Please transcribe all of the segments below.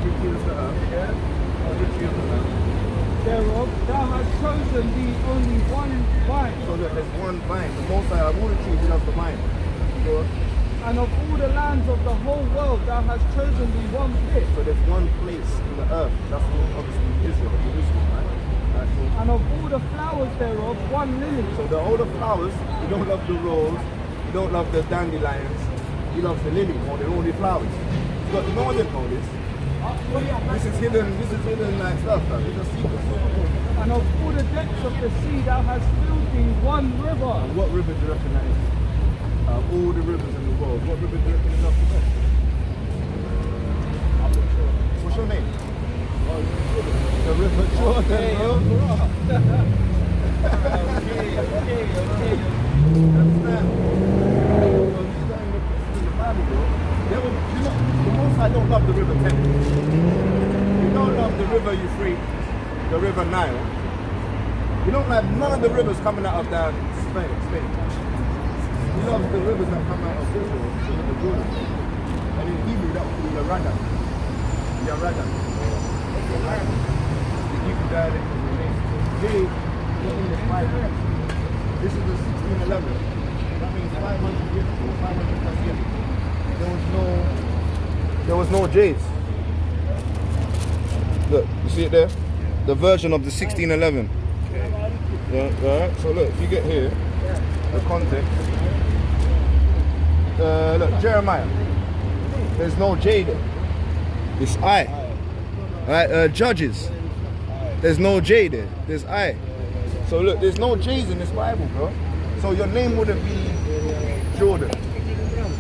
body kills the earth, yeah? Of the tree of the earth. thereof, thou hast chosen thee only one vine. So look, there's one vine. The Most High of all the trees, he loves the vine. So, And of all the lands of the whole world, thou hast chosen thee one place. so there's one place in the earth. That's obviously Israel, Jerusalem, right? Right, so, And of all the flowers thereof, one lily. so all the flowers, you don't love the rose, you don't love the dandelions, you love the lily more than all the flowers. But no one didn't know this. This is hidden like stuff, man. It's a secret. And of all the depths of the sea, thou hast filled thee one river. And what river do you reckon that is? All the rivers in the world, what river do you reckon is up the best? What's your name? The River Jordan, bro. Okay. Understand? So these are in the Bible, bro. The Most High don't love the River Thames. You don't love the River Euphrates, the River Nile. You don't like none of the rivers coming out of down Spain. He loves the rivers that come out of Israel, the River Jordan. And in Hebrew, that would be YARADAN. YARADAN. The Hebrew dialect of the name. J in the Bible. This is the 1611. That means 500 years ago, 500 plus years ago. There was no J's. Look, you see it there? The version of the 1611. Yeah, right. So look, if you get here, the context. Look, Jeremiah. There's no J there. It's I. Alright, Judges. There's no J there. There's I. So look, there's no J's in this Bible, bro. So your name wouldn't be Jordan.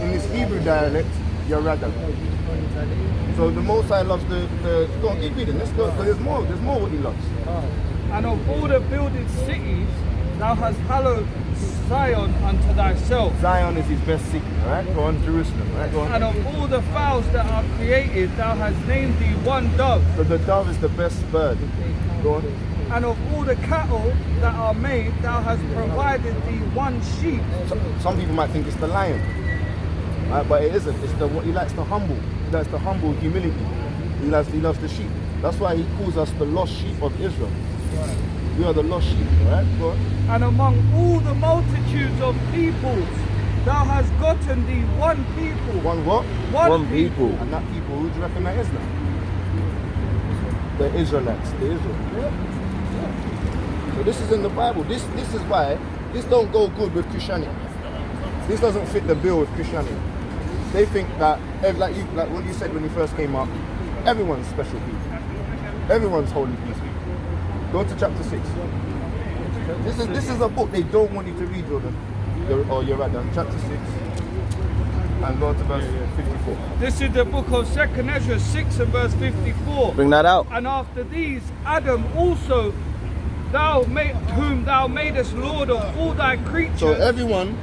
In this Hebrew dialect, YARADAN. So the Most High loves go on, keep reading. Let's go, because there's more what he loves. And of all the builded cities, thou hast hallowed Zion unto thyself. Zion is his best city, right? Go on, Jerusalem, right? Go on. And of all the fowls that are created, thou hast named thee one dove. So the dove is the best bird. Go on. And of all the cattle that are made, thou hast provided thee one sheep. Some people might think it's the lion, right? But it isn't. It's what he likes to humble. He likes to humble humility. He loves the sheep. That's why he calls us the lost sheep of Israel. We are the lost sheep, right? Go on. And among all the multitudes of peoples, thou hast gotten thee one people. One what? One people. And that people, who do you reckon that is now? The Israelites, the Israel. So this is in the Bible. This is why this don't go good with Christianity. This doesn't fit the bill with Christianity. They think that, like what you said when you first came up, everyone's special people. Everyone's holy people. Go to chapter 6. This is a book they don't want you to read, Jordan. Or YARADAN, chapter 6. And go to verse 54. This is the book of 2nd Ezra 6 and verse 54. Bring that out. And after these, Adam also, whom thou madest Lord of all thy creatures. So everyone,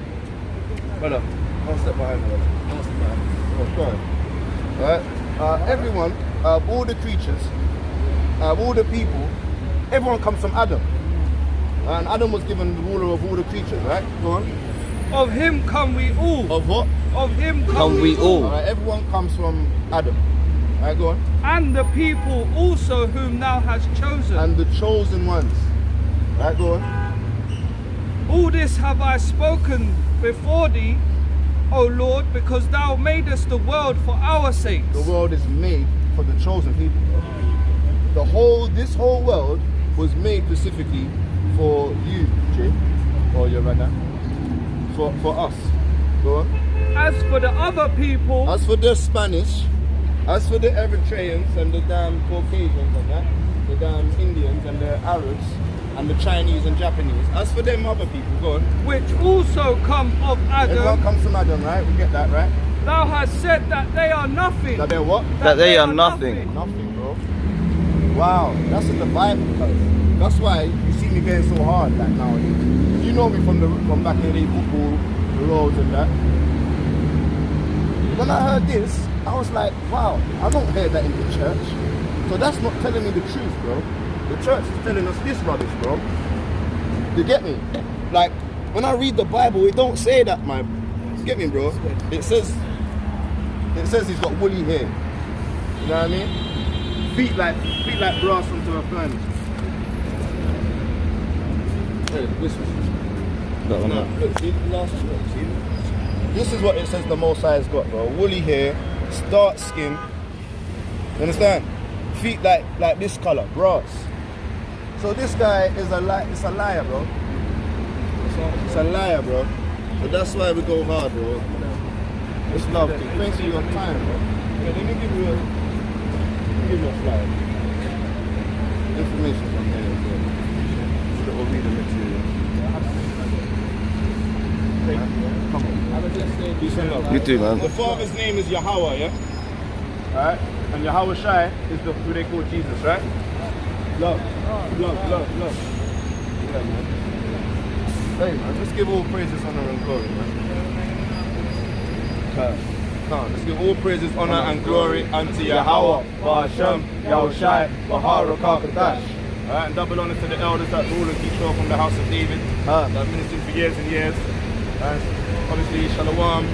brother, one step behind me. One step behind me. Go ahead. Alright? Everyone, all the creatures, all the people, everyone comes from Adam. And Adam was given the ruler of all the creatures, right? Go on. Of him come we all. Of what? Of him Come we all. Alright, everyone comes from Adam. Alright, go on. And the people also whom thou hast chosen. And the chosen ones. Alright, go on. All this have I spoken before thee, O Lord, because thou madest the world for our sakes. The world is made for the chosen people. This whole world was made specifically for you, Jay, or YARADAN, for us. Go on. As for the other people, As for the Spanish, as for the Eritreans and the damn Caucasians and that, the damn Indians and the Arabs and the Chinese and Japanese, as for them other people, go on. which also come of Everyone Adam, comes from Adam, right? We get that, right? thou hast said that they are nothing. That they're what? That they are nothing. Nothing, bro. Wow, that's in the Bible, cuz. That's why you see me getting so hard like nowadays. You know me from back in the day, football, the roads and that. When I heard this, I was like, wow, I don't hear that in the church. So that's not telling me the truth, bro. The church is telling us this rubbish, bro. You get me? Like, when I read the Bible, it don't say that, man. You get me, bro? It says he's got woolly hair. You know what I mean? feet like brass onto a furnace. Hey, this one. That one. No, look, see the last one. See? This is what it says the Most High has got, bro. Woolly hair, stark skin. You understand? Feet like this color, brass. So this guy is a liar, bro. It's a liar, bro. So that's why we go hard, bro. It's love. Thanks for your time, bro. Yeah, let me give you a flyer. Information from here, bro. So that we'll read the material. Come on. Peace and love. You too, man. The father's name is YAHAWAH, yeah? Alright? And Yahweh Shai is who they call Jesus, right? Love. Love. Yeah, man. Hey, man, let's give all praises, honor, and glory, man. Let's give all praises, honor, and glory unto Yahawah, Ba'ashem, Yahushai, Baharakakadash. Alright, and double honor to the elders that rule and control from the house of David, that have ministered for years and years. And obviously, shalom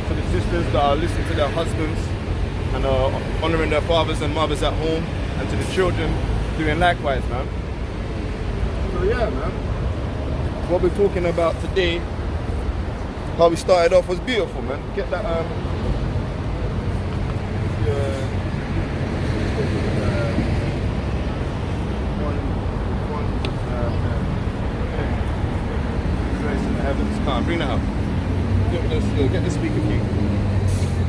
to the sisters that are listening to their husbands and are honoring their fathers and mothers at home, and to the children doing likewise, man. So yeah, man. What we're talking about today, how we started off, was beautiful, man. Get that bring that up. Get the speaker key.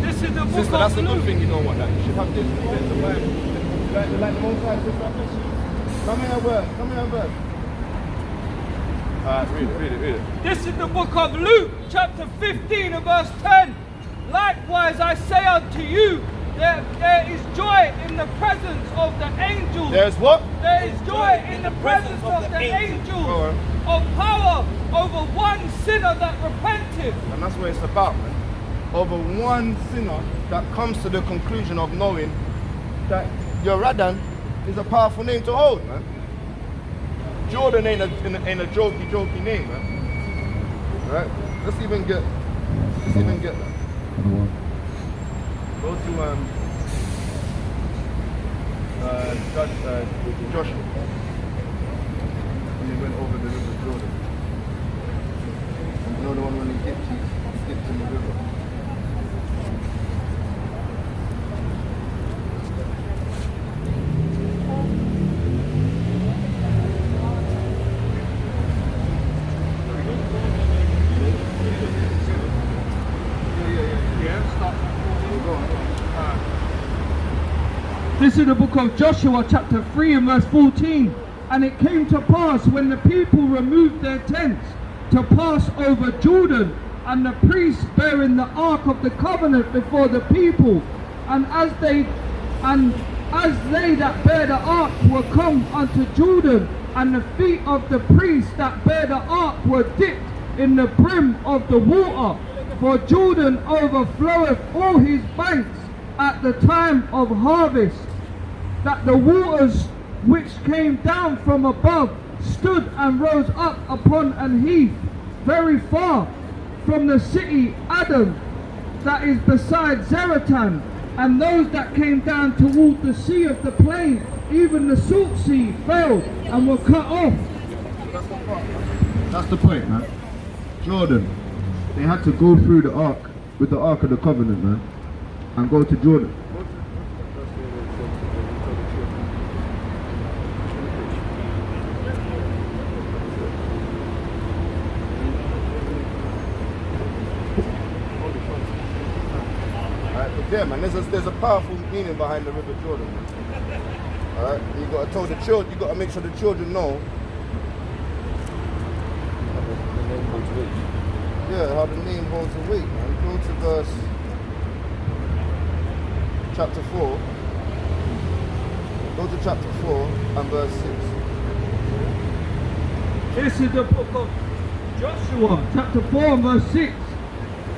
This is the book Sister, of that's a good Luke. thing, you know what, that you should have this, the Bible. Like the Most High, sister. Come here, word. Alright, read it. This is the book of Luke, chapter 15 and verse 10. Likewise I say unto you, there is joy in the presence of the angels. There's what? There is joy in the presence of the angels of power over one sinner that repented. And that's what it's about, man. Over one sinner that comes to the conclusion of knowing that YARADAN is a powerful name to hold, man. Jordan ain't a jokey name, man. Right? Let's even get that. Go to Joshua. When he went over the river Jordan. You know the one when he skipped in the river. This is the book of Joshua, chapter 3 and verse 14. And it came to pass when the people removed their tents to pass over Jordan, and the priests bearing the ark of the covenant before the people, and as they that bear the ark were come unto Jordan, and the feet of the priests that bear the ark were dipped in the brim of the water, for Jordan overfloweth all his banks at the time of harvest, that the waters which came down from above stood and rose up upon an heath very far from the city Adam that is beside Zaratan, and those that came down toward the sea of the plain, even the salt sea, failed and were cut off. That's the point, man. Jordan, they had to go through the ark with the Ark of the Covenant, man, and go to Jordan. Yeah, man, there's a powerful meaning behind the River Jordan, man. Alright, you gotta tell the children, you gotta make sure the children know. Yeah, how the name holds the weight, man. Go to verse chapter 4. Go to chapter 4 and verse 6. This is the book of Joshua, chapter 4 and verse 6.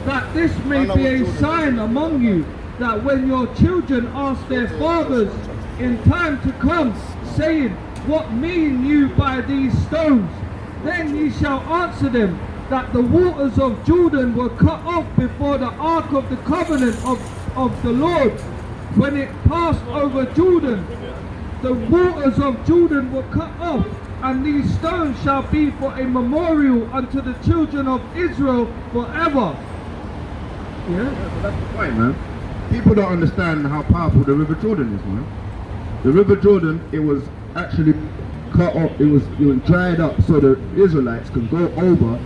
That this may be a sign among you, that when your children ask their fathers in time to come, saying, what mean you by these stones? Then ye shall answer them, that the waters of Jordan were cut off before the ark of the covenant of the Lord, when it passed over Jordan, the waters of Jordan were cut off, and these stones shall be for a memorial unto the children of Israel forever. Yeah? So that's the point, man. People don't understand how powerful the River Jordan is, man. The River Jordan, it was actually cut off, it was dried up so the Israelites could go over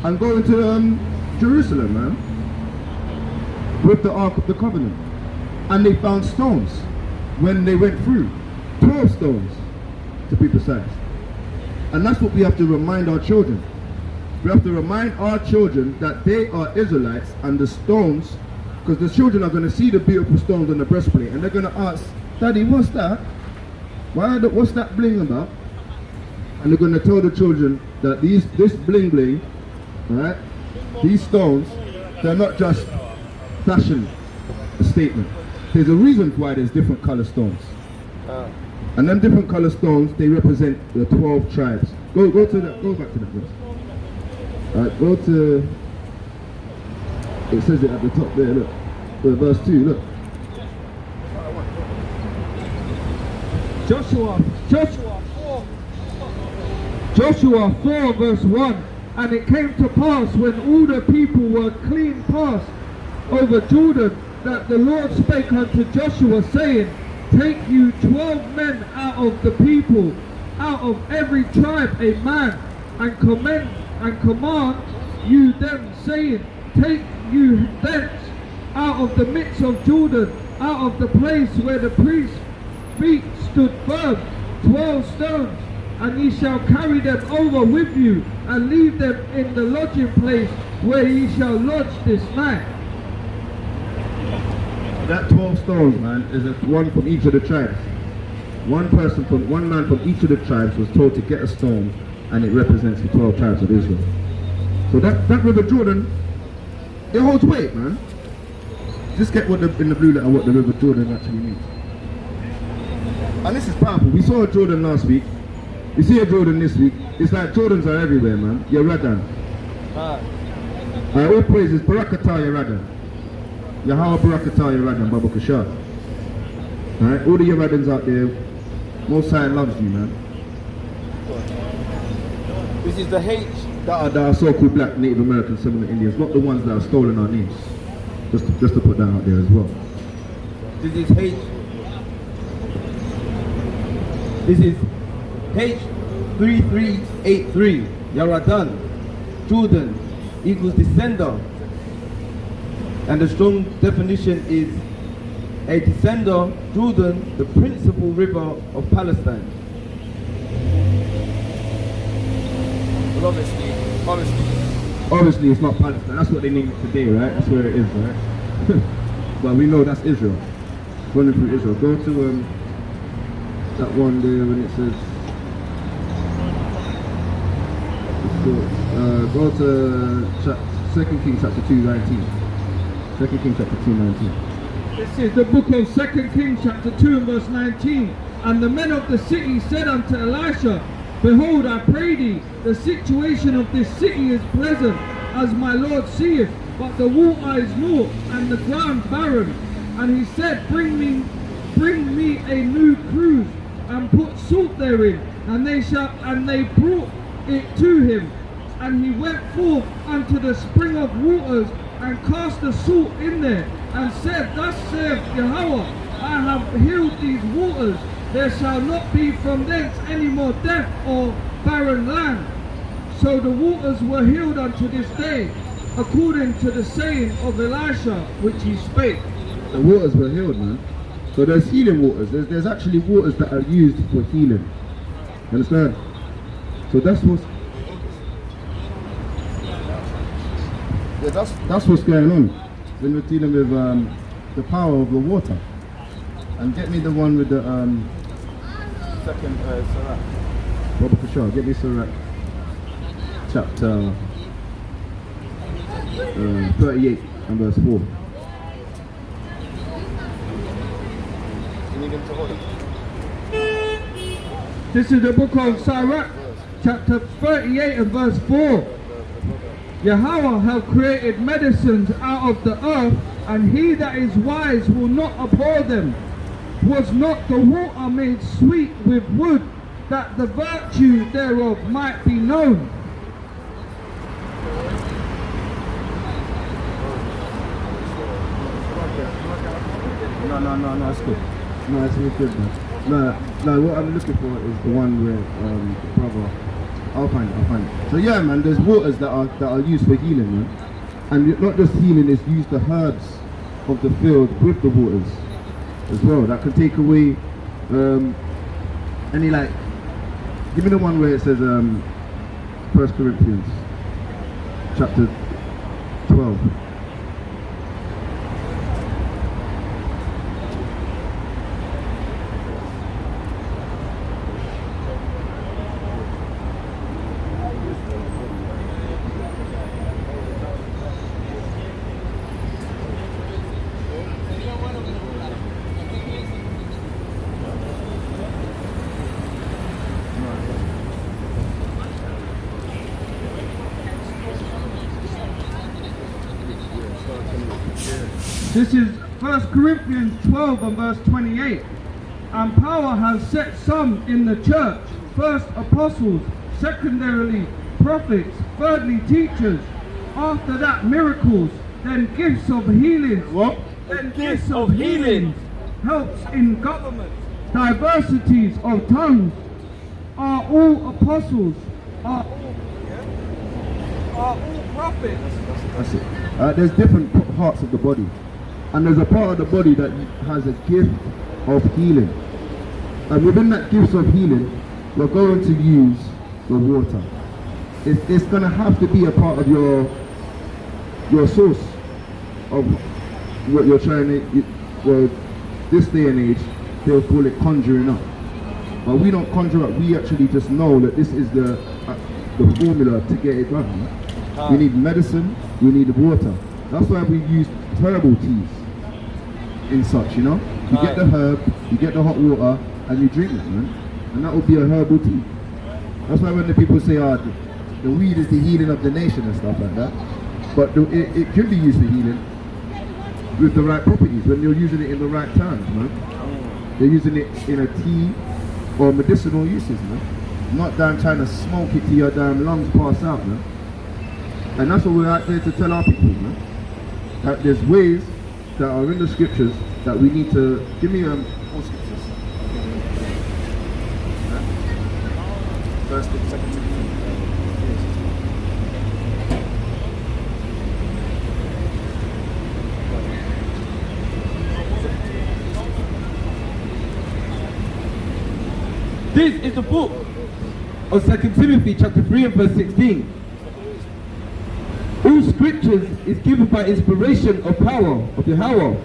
and go into Jerusalem, man, with the Ark of the Covenant. And they found stones when they went through, 12 stones to be precise. And that's what we have to remind our children. We have to remind our children that they are Israelites, and the stones, because the children are going to see the beautiful stones on the breastplate and they're going to ask, Daddy, what's that? What's that bling about? And they're going to tell the children that this bling bling, right, these stones, they're not just fashion statement. There's a reason why there's different color stones. And them different color stones, they represent the 12 tribes. Go back to that verse. Alright, go to, it says it at the top there, look. Verse 2, look. Joshua 4 verse 1. And it came to pass when all the people were clean passed over Jordan, that the Lord spake unto Joshua, saying, Take you 12 men out of the people, out of every tribe a man, and command you them, saying, Take you thence out of the midst of Jordan, out of the place where the priest's feet stood firm, 12 stones, and ye shall carry them over with you, and leave them in the lodging place where ye shall lodge this night. That 12 stones, man, is one from each of the tribes. One man from each of the tribes was told to get a stone, and it represents the 12 tribes of Israel. So that River Jordan, it holds weight, man. Just get in the blue letter what the River Jordan actually means. And this is powerful. We saw a Jordan last week. We see a Jordan this week. It's like Jordans are everywhere, man. YARADAN. All praises, Barakatah YARADAN. YAHAWAH Barakatah YARADAN, Baba Kashar. Alright, all the YARADANs out there, Most High loves you, man. This is the H. That are so-called black Native Americans, Seminole Indians, not the ones that have stolen our names. Just to put that out there as well. This is H. This is H3383. YARADAN. Jordan equals descender. And the strong definition is a descender, Jordan, the principal river of Palestine. Well, obviously it's not Palestine. That's what they name it today, right? That's where it is, right? But we know that's Israel. Running through Israel. Go to that one there when it says. Go to 2 Kings chapter 2:19. 2 Kings chapter 2:19. This is the book of 2 Kings chapter 2 and verse 19. And the men of the city said unto Elisha, Behold, I pray thee, the situation of this city is pleasant, as my Lord seeth, but the water is naught, and the ground barren. And he said, Bring me a new cruse, and put salt therein. And they brought it to him. And he went forth unto the spring of waters, and cast the salt in there, and said, Thus saith Yahawah, I have healed these waters. There shall not be from thence any more death or barren land. So the waters were healed unto this day, according to the saying of Elisha, which he spake. The waters were healed, man. So there's healing waters. There's actually waters that are used for healing. You understand? So that's what's going on when we're dealing with the power of the water. And get me the one with the second Sirach. Baba Kashar, get me Sirach chapter 38 and verse 4. You need him to hold it. This is the book of Sirach, chapter 38 and verse 4. Yahawah have created medicines out of the earth and he that is wise will not abhor them. Was not the water made sweet with wood, that the virtue thereof might be known? No, it's good. No, it's really good, man. No, what I'm looking for is the one where the brother. I'll find it. So yeah, man, there's waters that are used for healing, man. And not just healing, it's used the herbs of the field with the waters as well. That can take away any, like, give me the one where it says 1 Corinthians chapter 12. This is 1 Corinthians 12 and verse 28. And power has set some in the church, first apostles, secondarily prophets, thirdly teachers, after that miracles, then gifts of healings. What? Then gifts of healings, helps in government, diversities of tongues. Are all apostles? Are all prophets? That's it. There's different parts of the body, and there's a part of the body that has a gift of healing, and within that gift of healing we're going to use the water. It's going to have to be a part of your source of what you're trying to, well, this day and age they'll call it conjuring up, but we don't conjure up. We actually just know that this is the formula to get it done. We need medicine, we need water. That's why we use herbal teas in such, you know. You get the herb, you get the hot water, and you drink it, man. And that would be a herbal tea. That's why when the people say, the weed is the healing of the nation and stuff like that. But it could be used for healing with the right properties, when you're using it in the right terms, man. They're using it in a tea or medicinal uses, man. Not down trying to smoke it till your damn lungs pass out, man. And that's what we're out there to tell our people, man. That there's ways that are in the scriptures that we need to give me all scriptures. First and second. This is the book of 2 Timothy chapter 3 and verse 16. All scriptures is given by inspiration of power of YAHAWAH,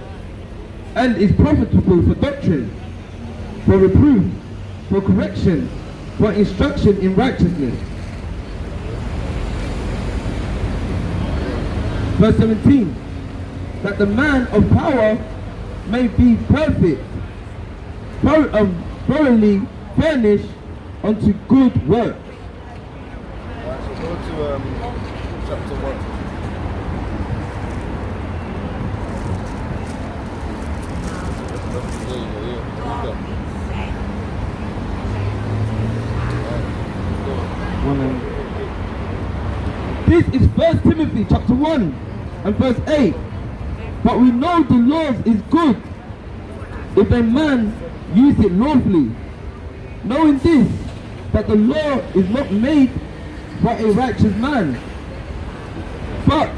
and is profitable for doctrine, for reproof, for correction, for instruction in righteousness. Verse 17, that the man of power may be perfect, thoroughly furnished unto good works. Alright, so go to chapter 1. This is 1 Timothy chapter 1 and verse 8. But we know the law is good if a man use it lawfully, knowing this, that the law is not made for a righteous man, but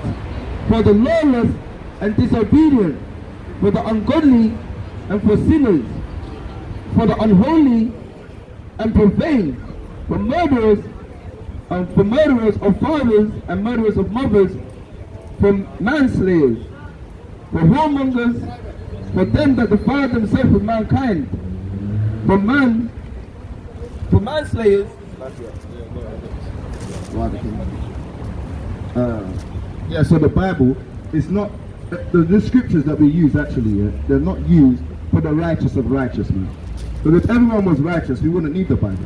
for the lawless and disobedient, for the ungodly and for sinners, for the unholy and profane, for murderers of fathers and murderers of mothers, for manslayers, for whoremongers, for them that defile themselves with mankind, for manslayers. Yeah, so the Bible is not, the scriptures that we use actually, they're not used for the righteous of righteous, man. Because if everyone was righteous, we wouldn't need the Bible.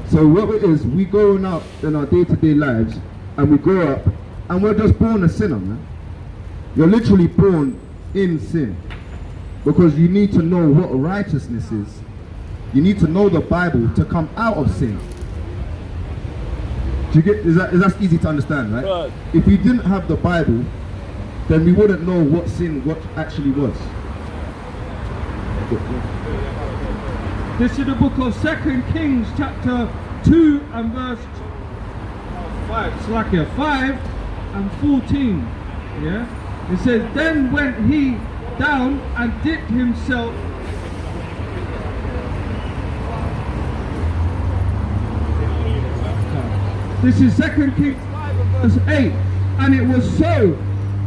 So what it is, we go out in our day-to-day lives, and we grow up, and we're just born a sinner, man. You're literally born in sin. Because you need to know what righteousness is. You need to know the Bible to come out of sin. Do you get, is that easy to understand, right? Right. If we didn't have the Bible, then we wouldn't know what sin, what actually was. This is the book of 2 Kings chapter 2 and verse 5. It's like 5 and 14. Yeah? It says, then went he down and dipped himself This is 2 Kings 5 and verse 8. And it was so,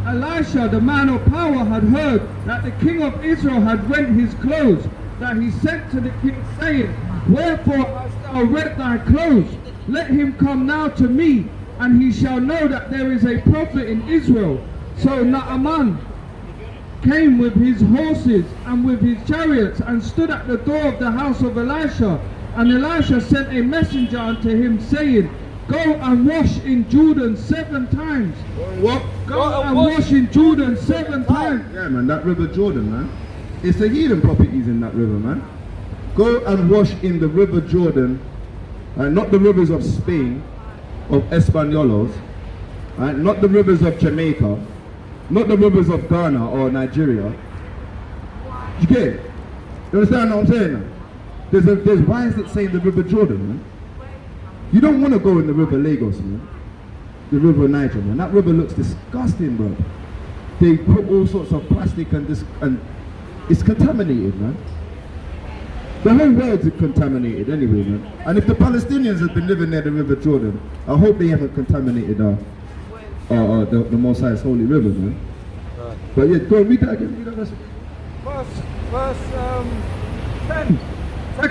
Elisha, the man of power, had heard that the king of Israel had rent his clothes, that he sent to the king, saying, wherefore hast thou rent thy clothes? Let him come now to me, and he shall know that there is a prophet in Israel. So Naaman came with his horses and with his chariots, and stood at the door of the house of Elisha. And Elisha sent a messenger unto him, saying, go and wash in Jordan 7 times. What? Go and wash in Jordan 7 times. Yeah, man, that river Jordan, man. It's the heathen properties in that river, man. Go and wash in the river Jordan, not the rivers of Spain, of Españolos, not the rivers of Jamaica, not the rivers of Ghana or Nigeria. You get it? You understand what I'm saying? There's why is it saying the river Jordan, man? You don't want to go in the river Lagos, man. The river Niger, man. That river looks disgusting, bro. They put all sorts of plastic and it's contaminated, man. The whole world's contaminated anyway, man. And if the Palestinians have been living near the river Jordan, I hope they haven't contaminated the Most High's holy river, man. But yeah, go and read that again. Read that Verse 10.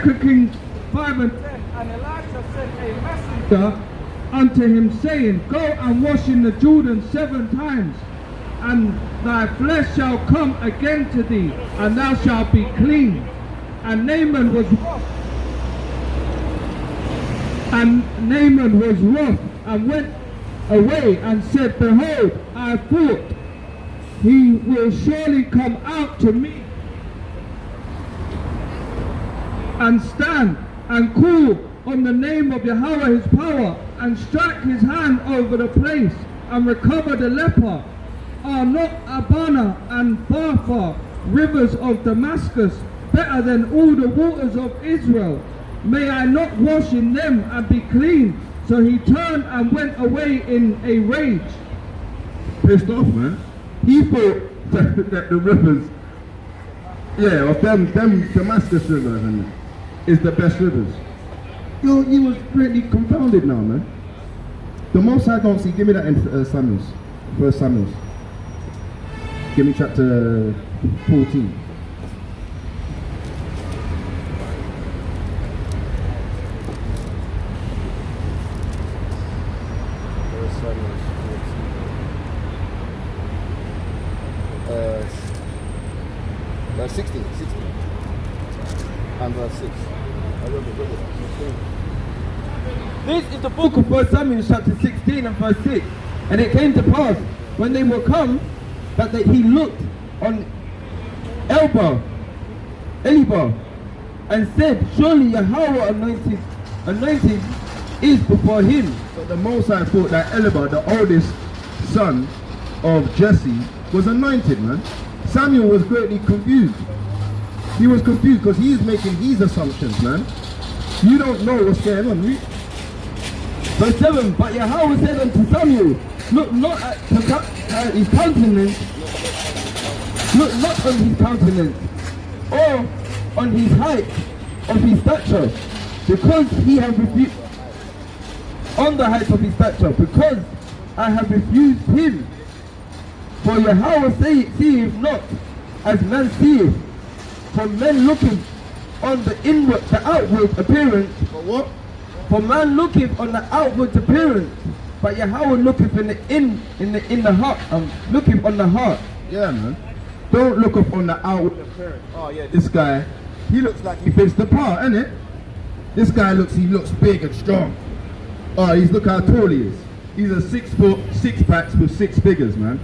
2 Kings 5 and 10. And Elisha sent a messenger unto him, saying, go and wash in the Jordan 7 times, and thy flesh shall come again to thee, and thou shalt be clean. And Naaman was wroth, and went away and said, behold, I thought he will surely come out to me and stand and call on the name of Yahawah his power, and strike his hand over the place and recover the leper. Are not Abana and Pharpar, rivers of Damascus, better than all the waters of Israel? May I not wash in them and be clean? So he turned and went away in a rage. Pissed off, man. He thought that the rivers, yeah, of them Damascus rivers and is the best rivers. Yo, he was greatly confounded now, man. The Most High don't see. Give me that in Samuel, 1 Samuel. Give me chapter 14. Verse 16 and verse 6. This is the book of 1 Samuel chapter 16 and verse 6. And it came to pass, when they were come, that he looked on Eliba, and said, surely Yahawah anointed is before him. So the Most High thought that Eliba, the oldest son of Jesse, was anointed, man. Samuel was greatly confused. He was confused because he is making these assumptions, man. You don't know what's going on. Verse 7, but Yahawah said unto Samuel, look not at his countenance, look not on his countenance, or on his height of his stature, because he have refused, on the height of his stature, because I have refused him. For Yahawah seeth not as man seeth, for men looking on the outward appearance. For what? For man looketh on the outward appearance, but Yahawah looketh in the heart, looketh on the heart. Yeah, man. Don't look up on the outward appearance. Oh yeah, this guy, he looks like he fits the part, innit? This guy looks big and strong. Oh, look how tall he is. He's a 6 foot, 6 packs with 6 figures, man.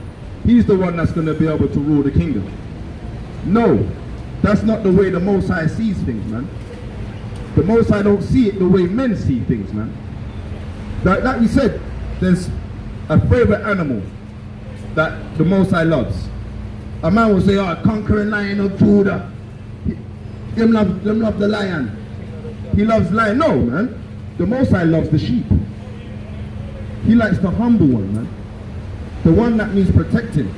He's the one that's going to be able to rule the kingdom. No, that's not the way the Most High sees things, man. The Most High don't see it the way men see things, man. Like we said, there's a favorite animal that the Most High loves. A man will say, oh, conquering lion of Judah. Him love the lion. He loves lion. No, man. The Most High loves the sheep. He likes the humble one, man. The one that needs protecting.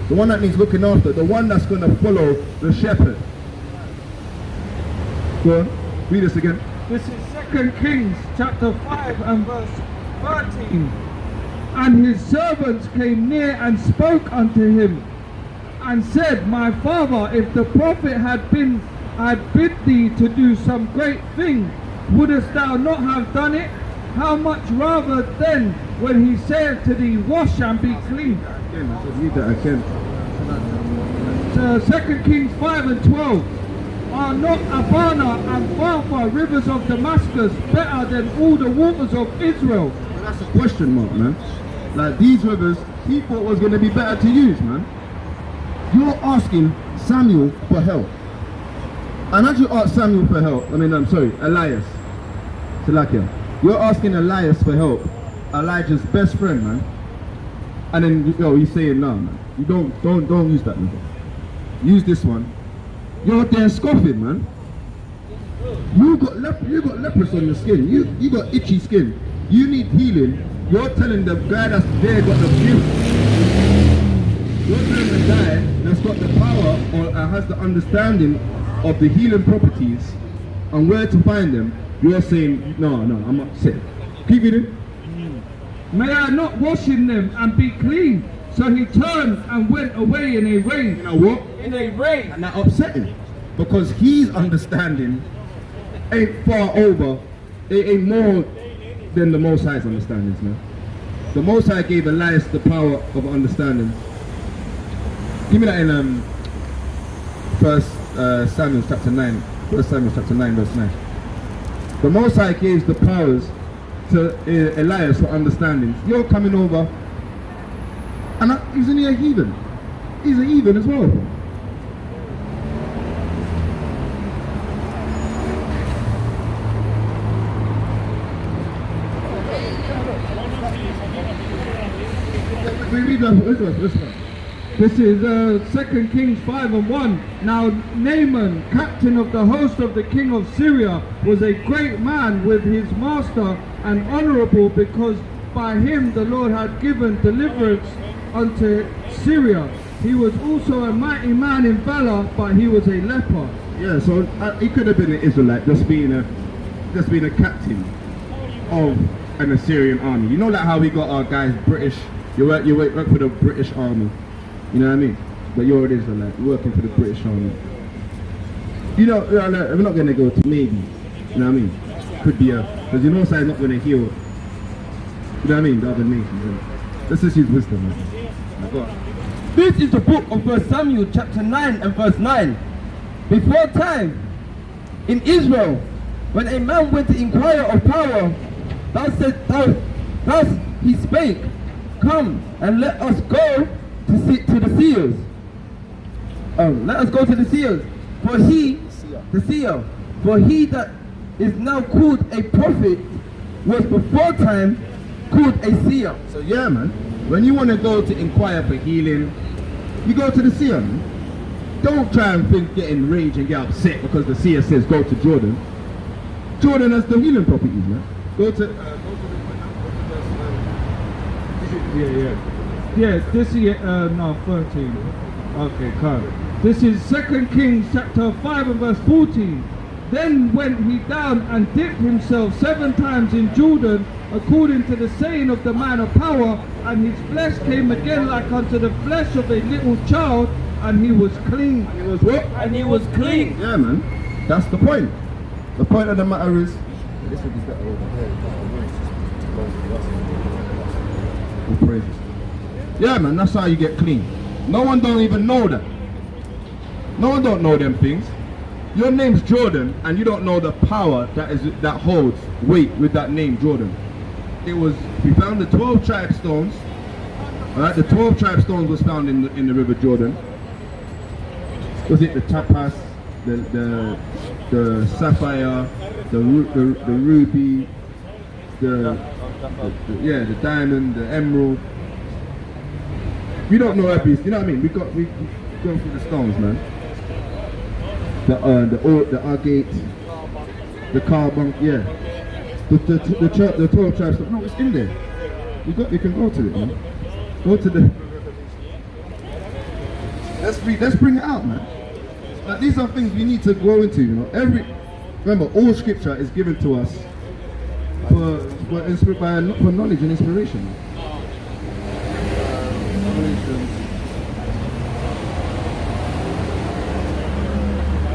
The one that needs looking after. The one that's going to follow the shepherd. Go on. Read this again. This is 2 Kings chapter 5 and verse 13. And his servants came near and spoke unto him, and said, My father, if the prophet had bid thee to do some great thing, wouldest thou not have done it? How much rather then, when he saith to thee, Wash and be clean? Again, I said, read that again. 2 Kings 5 and 12. Are not Abana and Pharpar, rivers of Damascus, better than all the waters of Israel? Well, that's a question mark, man. Like, these rivers, he thought was going to be better to use, man. You're asking Samuel for help. And as you ask Samuel for help, Elias. Salakia. You're asking Elias for help, Elijah's best friend, man. And then he's saying, no, man. You don't use that, man. Use this one. You're there scoffing, man. You got leprous on your skin. You got itchy skin. You need healing. You're telling the guy that's there got the gift. You're telling the guy that's got the power or has the understanding of the healing properties and where to find them. You're saying, no, I'm not sick. Keep reading. May I not wash in them and be clean? So he turned and went away in a rage. You know what? In a rage. And that upset him. Because his understanding ain't far over, it ain't more than the Most High's understandings, man. The Most High gave Elias the power of understanding. Give me that in 1 Samuel chapter 9. 1 Samuel chapter 9 verse 9. The Most High gives the powers to Elias for understandings. You're coming over, and isn't he a heathen? He's a heathen as well. This is 2 Kings 5 and 1. Now Naaman, captain of the host of the king of Syria, was a great man with his master and honorable, because by him the Lord had given deliverance unto Syria. He was also a mighty man in valor, but he was a leper. Yeah, so he could have been an Israelite, just being a captain of an Assyrian army. You know, like how we got our guys British. You work for the British army. You know what I mean? But you're an Israelite. You're working for the British army. You know, we're not going to go to maybe. You know what I mean? Could be because you know I'm not going to heal. You know what I mean? The other nations. Let's just use wisdom, man. This is the book of 1 Samuel chapter 9 and verse 9. Before time, in Israel, when a man went to inquire of power, thus he spake, Come and let us go to the seers. Let us go to the seers. For he that is now called a prophet was before time called a seer. So yeah, man. When you want to go to inquire for healing, you go to the seer, man. Don't try and get enraged and get upset because the seer says go to Jordan. Jordan has the healing properties, man. Go to this is no 13. Okay, come. This is 2 Kings chapter 5 and verse 14. Then went he down and dipped himself 7 times in Jordan, according to the saying of the man of power, and his flesh came again like unto the flesh of a little child, and he was clean. And he was what? And he was clean. Yeah, man. That's the point. The point of the matter is. Yeah, man. That's how you get clean. No one don't even know that. No one don't know them things. Your name's Jordan, and you don't know the power that holds weight with that name, Jordan. We found the 12 tribe stones. Alright, the 12 tribe stones was found in the river Jordan. was it the tapas, the sapphire, the ruby, the diamond, the emerald. We don't know every, you know what I mean? We go through the stones, man. The agate, the carbon, yeah. The 12 tribes. No, it's in there. You can go to it, man. Go to the. Let's bring it out, man. Like, these are things we need to grow into, you know. Remember, all scripture is given to us for knowledge and inspiration.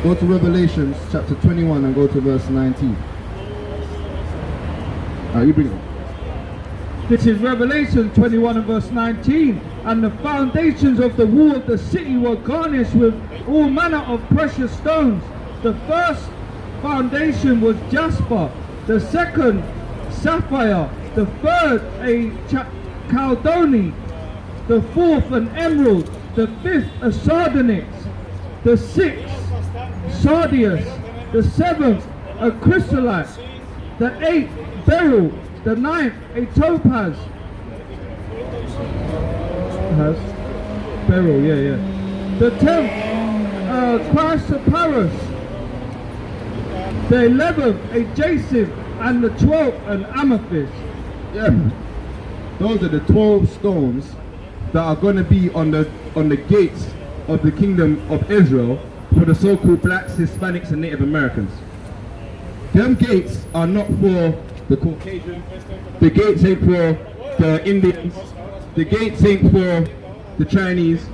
Go to Revelations chapter 21 and go to verse 19. You bring it up. This is Revelation 21 and verse 19. And the foundations of the wall of the city were garnished with all manner of precious stones. The first foundation was jasper, the second sapphire, the third a caldoni, the fourth an emerald, the fifth a sardonyx, the sixth sardius, the seventh a chrysolite, the eighth beryl, the ninth a topaz. Beryl, yeah. The 10th chrysoprase, the 11th a jacinth, and the 12th an amethyst. Yeah, those are the 12 stones that are going to be on the gates of the kingdom of Israel for the so-called blacks, Hispanics, and Native Americans. Them gates are not for the Caucasians. The gates ain't for the Indians. The gates ain't for the Chinese.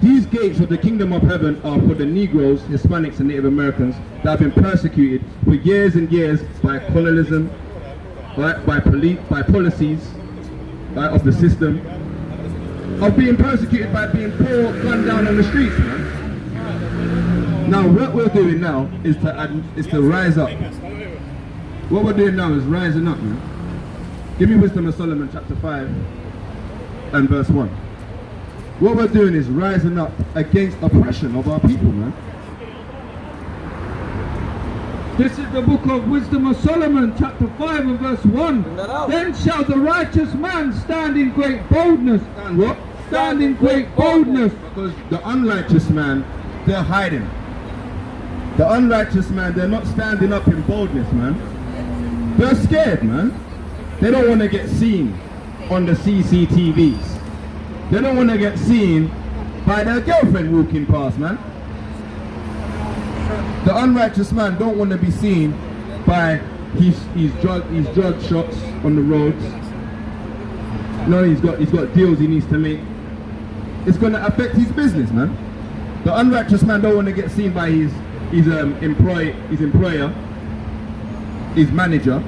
These gates of the kingdom of heaven are for the Negroes, Hispanics, and Native Americans that have been persecuted for years and years by colonialism, right, by policies, right, of the system, of being persecuted by being gunned down on the streets, man. Now, what we're doing now is to rise up. What we're doing now is rising up, man. Give me Wisdom of Solomon chapter 5 and verse 1. What we're doing is rising up against oppression of our people, man. This is the book of Wisdom of Solomon, chapter 5 and verse 1. Then shall the righteous man stand in great boldness. And what? Stand in great boldness. Because the unrighteous man, they're hiding. The unrighteous man, they're not standing up in boldness, man. They're scared, man. They don't want to get seen on the CCTVs. They don't want to get seen by their girlfriend walking past, man. The unrighteous man don't want to be seen by his drug shots on the roads. No, he's got deals he needs to make. It's going to affect his business, man. The unrighteous man don't want to get seen by his employer, his manager,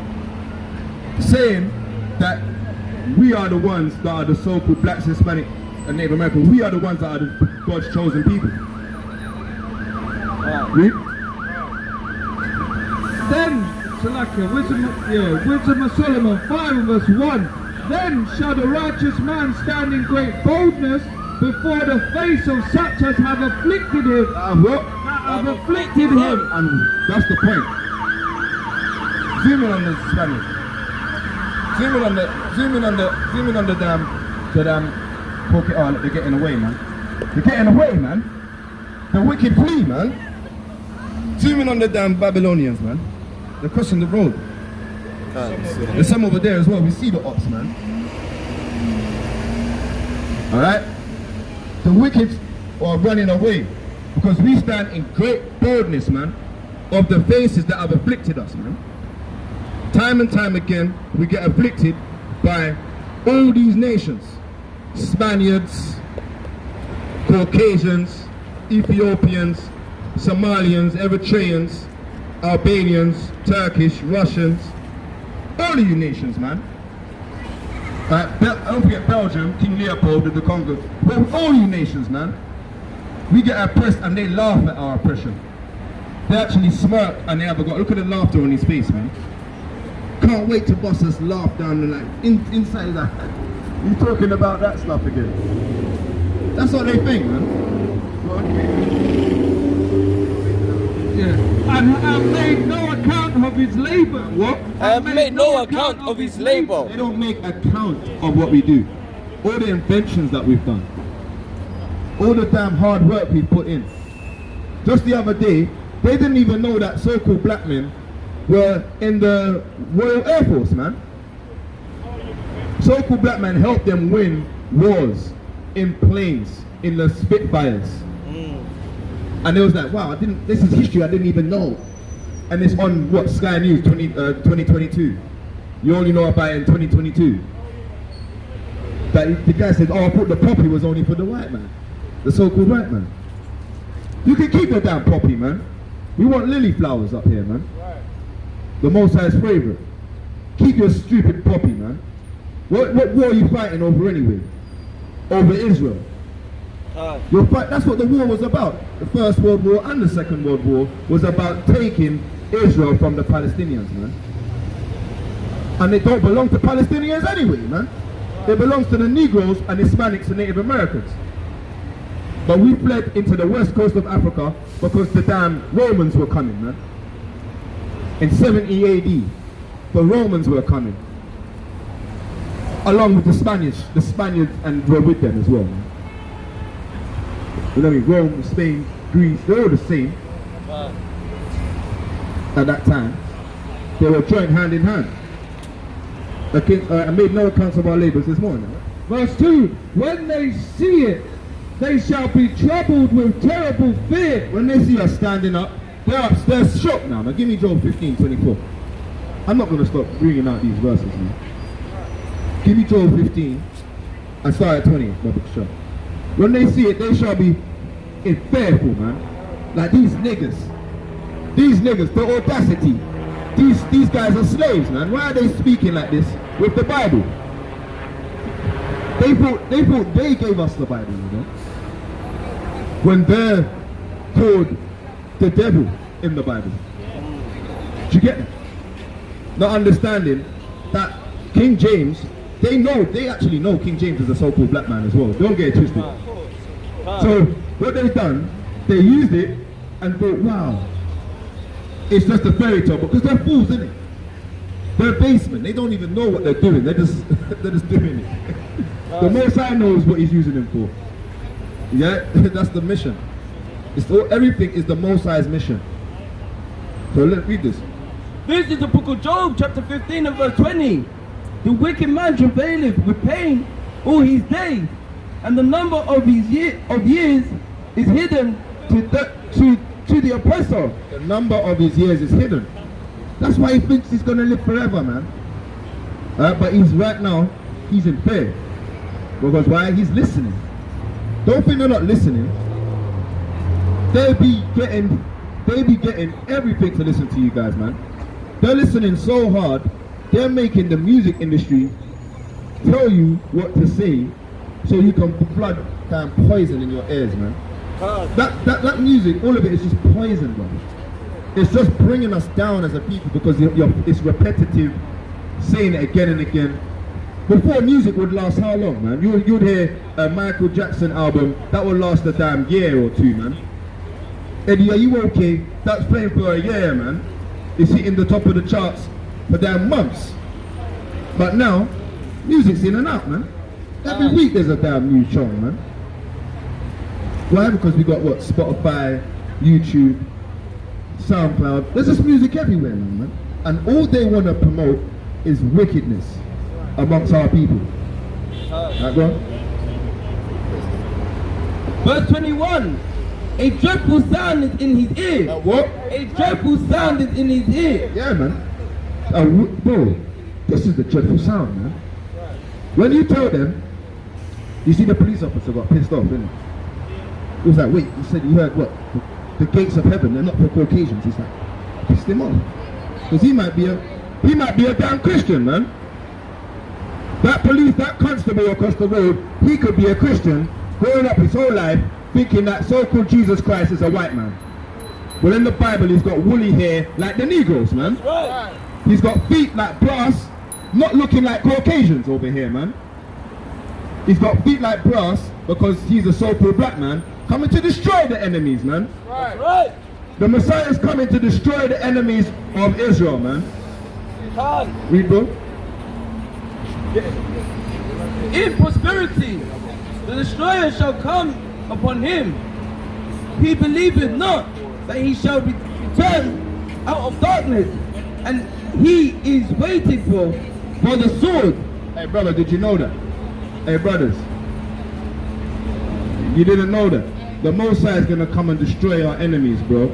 saying that we are the ones that are the so-called blacks, Hispanic, and Native American. We are the ones that are the God's chosen people. Read. Then, Wisdom of Solomon 5 and verse 1. Then shall the righteous man stand in great boldness before the face of such as have afflicted him. Have afflicted him. And that's the point. Zoom in on the Spanish. Zoom in on the damn pocket. Oh, they're getting away, man. They're getting away, man. The wicked flee, man. Zoom in on the damn Babylonians, man. They're crossing the road. There's some over there as well. We see the ops, man. Alright? The wicked are running away because we stand in great boldness, man, of the faces that have afflicted us, man. Time and time again, we get afflicted by all these nations. Spaniards, Caucasians, Ethiopians, Somalians, Eritreans, Albanians, Turkish, Russians, all of you nations, man. Don't forget Belgium, King Leopold of the Congo. Well, all you nations, man. We get oppressed and they laugh at our oppression. They actually smirk and they have look at the laughter on his face, man. Can't wait to bust us laugh down and like inside that. You talking about that stuff again? That's what they think, man. And have made no account of his labor. What? I have made no account of his labor. They don't make account of what we do. All the inventions that we've done. All the damn hard work we've put in. Just the other day, they didn't even know that so-called black men were in the Royal Air Force, man. So-called black men helped them win wars in planes, in the Spitfires. And it was like, wow, this is history I didn't even know. And it's on what, Sky News 2022. You only know about it in 2022. That the guy said, oh, I thought the poppy was only for the white man. The so-called white man. You can keep the damn poppy, man. We want lily flowers up here, man. The Most High's favorite. Keep your stupid poppy, man. What war are you fighting over anyway? Over Israel. That's what the war was about. The First World War and the Second World War was about taking Israel from the Palestinians, man. And they don't belong to Palestinians anyway, man. It belongs to the Negroes and Hispanics and Native Americans. But we fled into the west coast of Africa because the damn Romans were coming, man. In 70 AD, the Romans were coming. Along with the Spaniards and were with them as well, man. You know what I mean? Rome, Spain, Greece, they're all the same. At that time, they were joined hand in hand. I made no accounts of our labors this morning. Verse 2, when they see it, they shall be troubled with terrible fear. When they see us standing up, they're shocked now. Now give me Job 15:24. I'm not going to stop bringing out these verses now. Give me Job 15 and start at 20, my book shop. When they see it, they shall be fearful, man. Like these niggas, the audacity. These guys are slaves, man. Why are they speaking like this with the Bible? They thought they gave us the Bible, you know. When they're called the devil in the Bible. Do you get it? Not understanding that King James, they actually know King James is a so-called black man as well. Don't get it twisted. So what they've done, they used it and thought, wow, it's just a fairy tale, because they're fools, isn't it? They're basement. They don't even know what they're doing. They're just doing it. The Most High knows what he's using them for. Yeah, that's the mission. Everything is the Most High's mission. So let's read this. This is the book of Job, chapter 15 and verse 20. The wicked man travaileth with pain all his days, and the number of his years is hidden to the oppressor. The number of his years is hidden. That's why he thinks he's going to live forever, man. But right now, he's in fear. Because why? He's listening. Don't think they're not listening. They be getting everything to listen to you guys, man. They're listening so hard, they're making the music industry tell you what to say so you can flood damn poison in your ears, man. That music, all of it is just poison, bro. It's just bringing us down as a people because it's repetitive, saying it again and again. Before, music would last how long, man? You'd hear a Michael Jackson album, that would last a damn year or two, man. Eddie, are you okay? That's playing for a year, man. It's hitting the top of the charts for damn months. But now, music's in and out, man. Every week there's a damn new song, man. Why? Because we got what? Spotify, YouTube, SoundCloud. There's just music everywhere, man. And all they want to promote is wickedness amongst our people. Right, go on. Verse 21. A dreadful sound is in his ear. What? A dreadful sound is in his ear. Yeah, man. Bro, this is the dreadful sound, man. When you tell them, you see the police officer got pissed off, didn't he? He was like, wait, he said you heard what? The gates of heaven, they're not for Caucasians. He's like, pissed him off. Because he might be a damn Christian, man. That constable across the road, he could be a Christian, growing up his whole life, thinking that so-called Jesus Christ is a white man. Well, in the Bible, he's got woolly hair like the Negroes, man. Right. He's got feet like brass, not looking like Caucasians over here, man. He's got feet like brass because he's a so-called black man coming to destroy the enemies, man. Right. Right. The Messiah is coming to destroy the enemies of Israel, man. Read, bro. In prosperity, the destroyer shall come upon him. He believeth not that he shall be returned out of darkness, and he is waiting for the sword. Hey, brother, did you know that? Hey, brothers, you didn't know that? The Messiah is going to come and destroy our enemies, bro.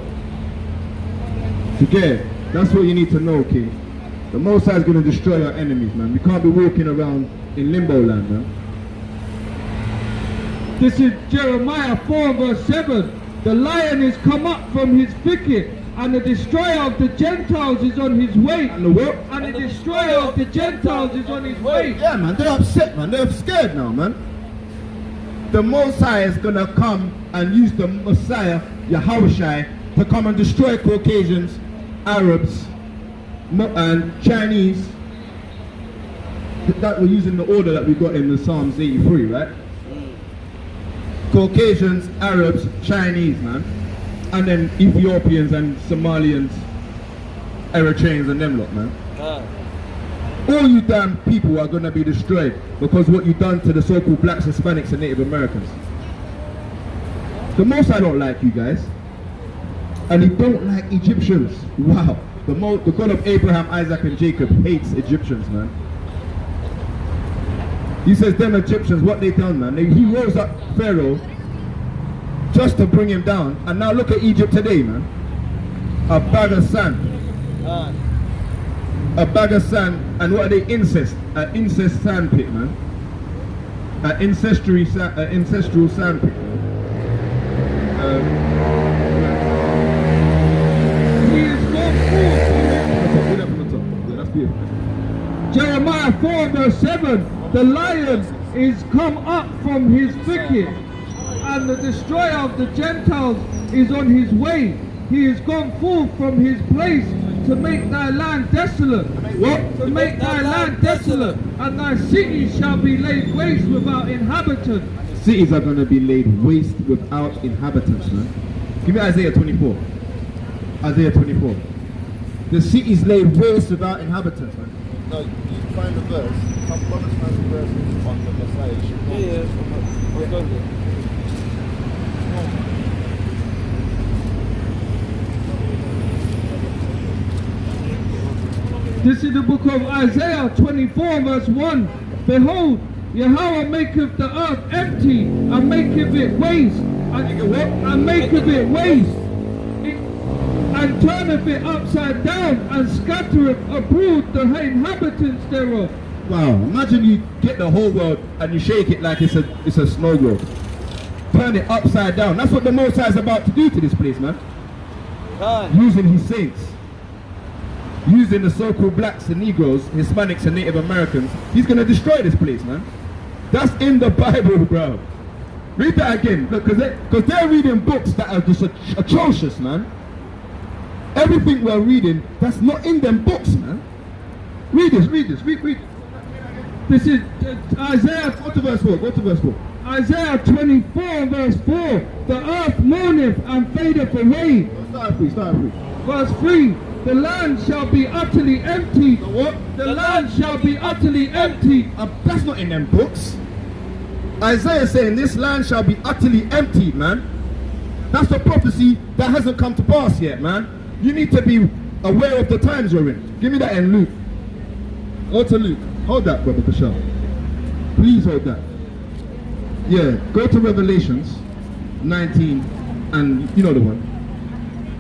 Okay, that's what you need to know, King. The Messiah is going to destroy our enemies, man. We can't be walking around in limbo land, man. This is Jeremiah 4 verse 7. The lion is come up from his thicket, and the destroyer of the Gentiles is on his way. And the what? And the destroyer of the Gentiles is on his way. Yeah, man, they're upset, man. They're scared now, man. The Messiah is going to come and use the Messiah, YAHAWAH, to come and destroy Caucasians, Arabs, and Chinese. That we're using the order that we got in the Psalms 83, right? Caucasians, Arabs, Chinese, man. And then Ethiopians and Somalians, Eritreans and them lot, man. All you damn people are going to be destroyed because what you've done to the so-called blacks, Hispanics and Native Americans. The most I don't like you guys. And he don't like Egyptians. Wow. The God of Abraham, Isaac and Jacob hates Egyptians, man. He says them Egyptians, what they done, man. He rose up Pharaoh just to bring him down. And now look at Egypt today, man. A bag of sand. A bag of sand. And what are they? Incest. An incest sand pit, man. An ancestral sand pit, man. He is gone forth. That's beautiful. Jeremiah 4 verse 7. The lion is come up from his thicket, and the destroyer of the Gentiles is on his way. He is gone forth from his place to make thy land desolate. What? To make thy land desolate, and thy cities shall be laid waste without inhabitants. Cities are going to be laid waste without inhabitants, man. Give me Isaiah 24. Isaiah 24. The cities laid waste without inhabitants, man. No, you find a verse. Some brothers find a verse on the Messiah. This is the book of Isaiah 24 verse 1. Behold, Yahawah maketh the earth empty, and maketh it waste, and maketh it waste, and turneth it upside down, and scattereth abroad the inhabitants thereof. Wow, imagine you get the whole world and you shake it like it's a snow globe. Turn it upside down. That's what the Most High is about to do to this place, man. Using his saints. Using the so-called blacks and Negroes, Hispanics and Native Americans. He's going to destroy this place, man. That's in the Bible, bro. Read that again. Look, because they're reading books that are just atrocious, man. Everything we're reading, that's not in them books, man. Read this, read. This is Isaiah. Go to verse 4, Isaiah 24 verse 4. The earth mourneth and fadeth away. Start free. Verse 3. The land shall be utterly empty. The what? The land shall be utterly empty. That's not in them books. Isaiah is saying this land shall be utterly empty, man. That's a prophecy that hasn't come to pass yet, man. You need to be aware of the times you're in. Give me that in Luke. Go to Luke. Hold that, Brother Bashar. Please hold that. Yeah, go to Revelations 19, and you know the one.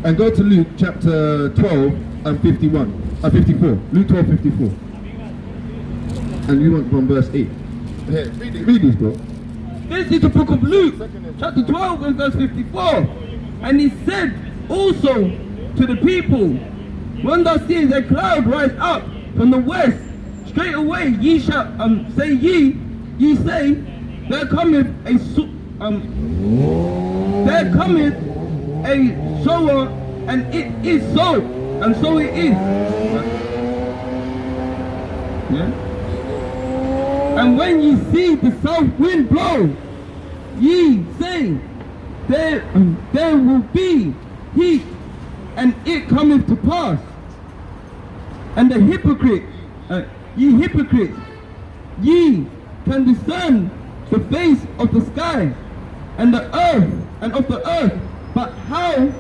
And go to Luke chapter 12 and 54. Luke 12, 54. And you want from verse 8. Here, Read this, bro. This is the book of Luke, chapter 12 and verse 54. And he said also to the people, when thou seest a cloud rise up from the west, straightway ye shall say ye say, there cometh a sower, and it is so, and so it is. Yeah? And when ye see the south wind blow, ye say, there will be heat and it cometh to pass. And the hypocrite, ye hypocrites, ye can discern the face of the sky and the earth and of the earth, but how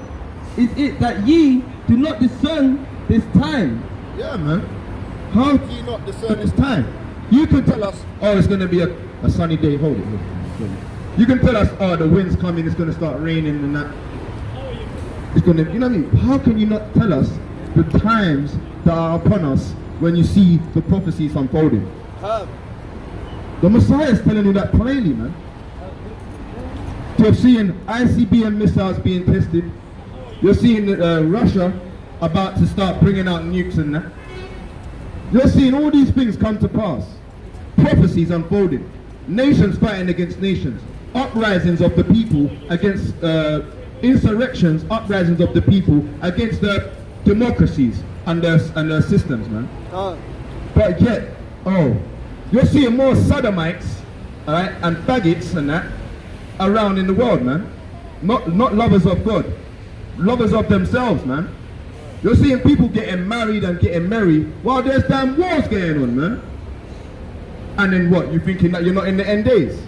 is it that ye do not discern this time? Yeah, man. How Do you not discern this this? time? You can tell us, oh, it's going to be a sunny day. Hold it. You can tell us, oh, the wind's coming, it's going to start raining and that. It's going to, you know what I mean? How can you not tell us the times that are upon us when you see the prophecies unfolding? The Messiah is telling you that plainly, man. You're seeing ICBM missiles being tested. You're seeing Russia about to start bringing out nukes and that. You're seeing all these things come to pass. Prophecies unfolding. Nations fighting against nations. Uprisings of the people against insurrections, uprisings of the people against the democracies and their systems, man. But yet, you're seeing more sodomites, alright, and faggots and that around in the world, man. Not lovers of God, lovers of themselves, man. You're seeing people getting married and getting merry while there's damn wars going on, man. And then what? You thinking that you're not in the end days?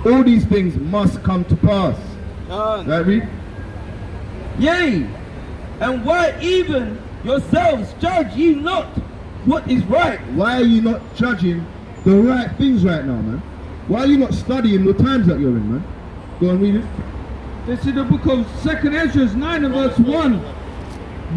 All these things must come to pass. Right, read? Yea, and why even yourselves judge ye not what is right? Why are you not judging the right things right now, man? Why are you not studying the times that you're in, man? Go and read it. This is the book of 2 Ezra 9 and verse 1.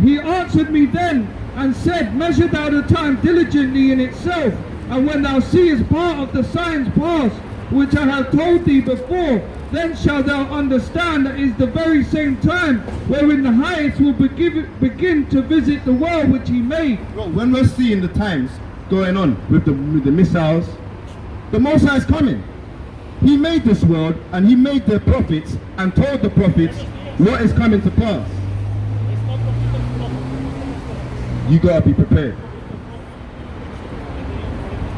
He answered me then and said, measure thou the time diligently in itself, and when thou seest part of the signs pass, which I have told thee before, then shalt thou understand that is the very same time wherein the highest will begin to visit the world which he made. Bro, when we're seeing the times going on with the missiles, the Most High is coming. He made this world and he made the prophets and told the prophets what is coming to pass. You gotta be prepared.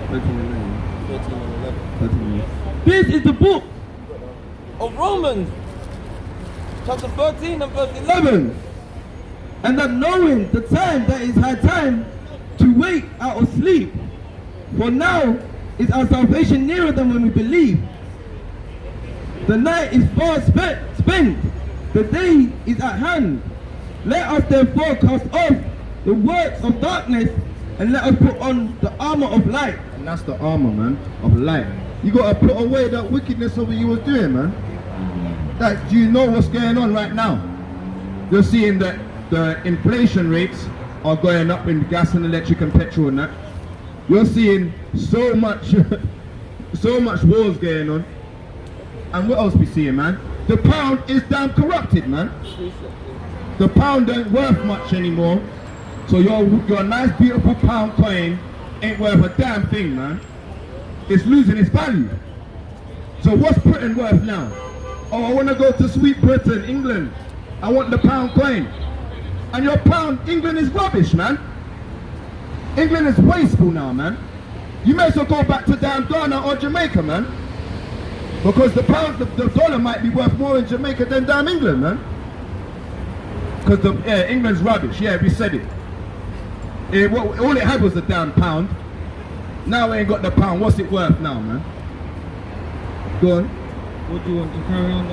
13. This is the book Of Romans, chapter 13 and verse 11. and that knowing the time that is high time to wake out of sleep. For now is our salvation nearer than when we believe. The night is far spent, the day is at hand. Let us therefore cast off the works of darkness and let us put on the armor of light. And that's the armor, man, of light. You gotta put away that wickedness of what you was doing, man. That you know what's going on right now. You're seeing that the inflation rates are going up in gas and electric and petrol and that. You're seeing so much wars going on. And what else we seeing, man? The pound is damn corrupted, man. The pound ain't worth much anymore. So your nice beautiful pound coin ain't worth a damn thing, man. It's losing its value. So what's Britain worth now? Oh, I want to go to sweet Britain, England. I want the pound coin. And your pound, England is rubbish, man. England is wasteful now, man. You may as well go back to damn Ghana or Jamaica, man. Because the pound, the dollar might be worth more in Jamaica than damn England, man. Because England's rubbish. Yeah, we said it. All it had was the damn pound. Now we ain't got the pound. What's it worth now, man? Go on. What do you want to carry on?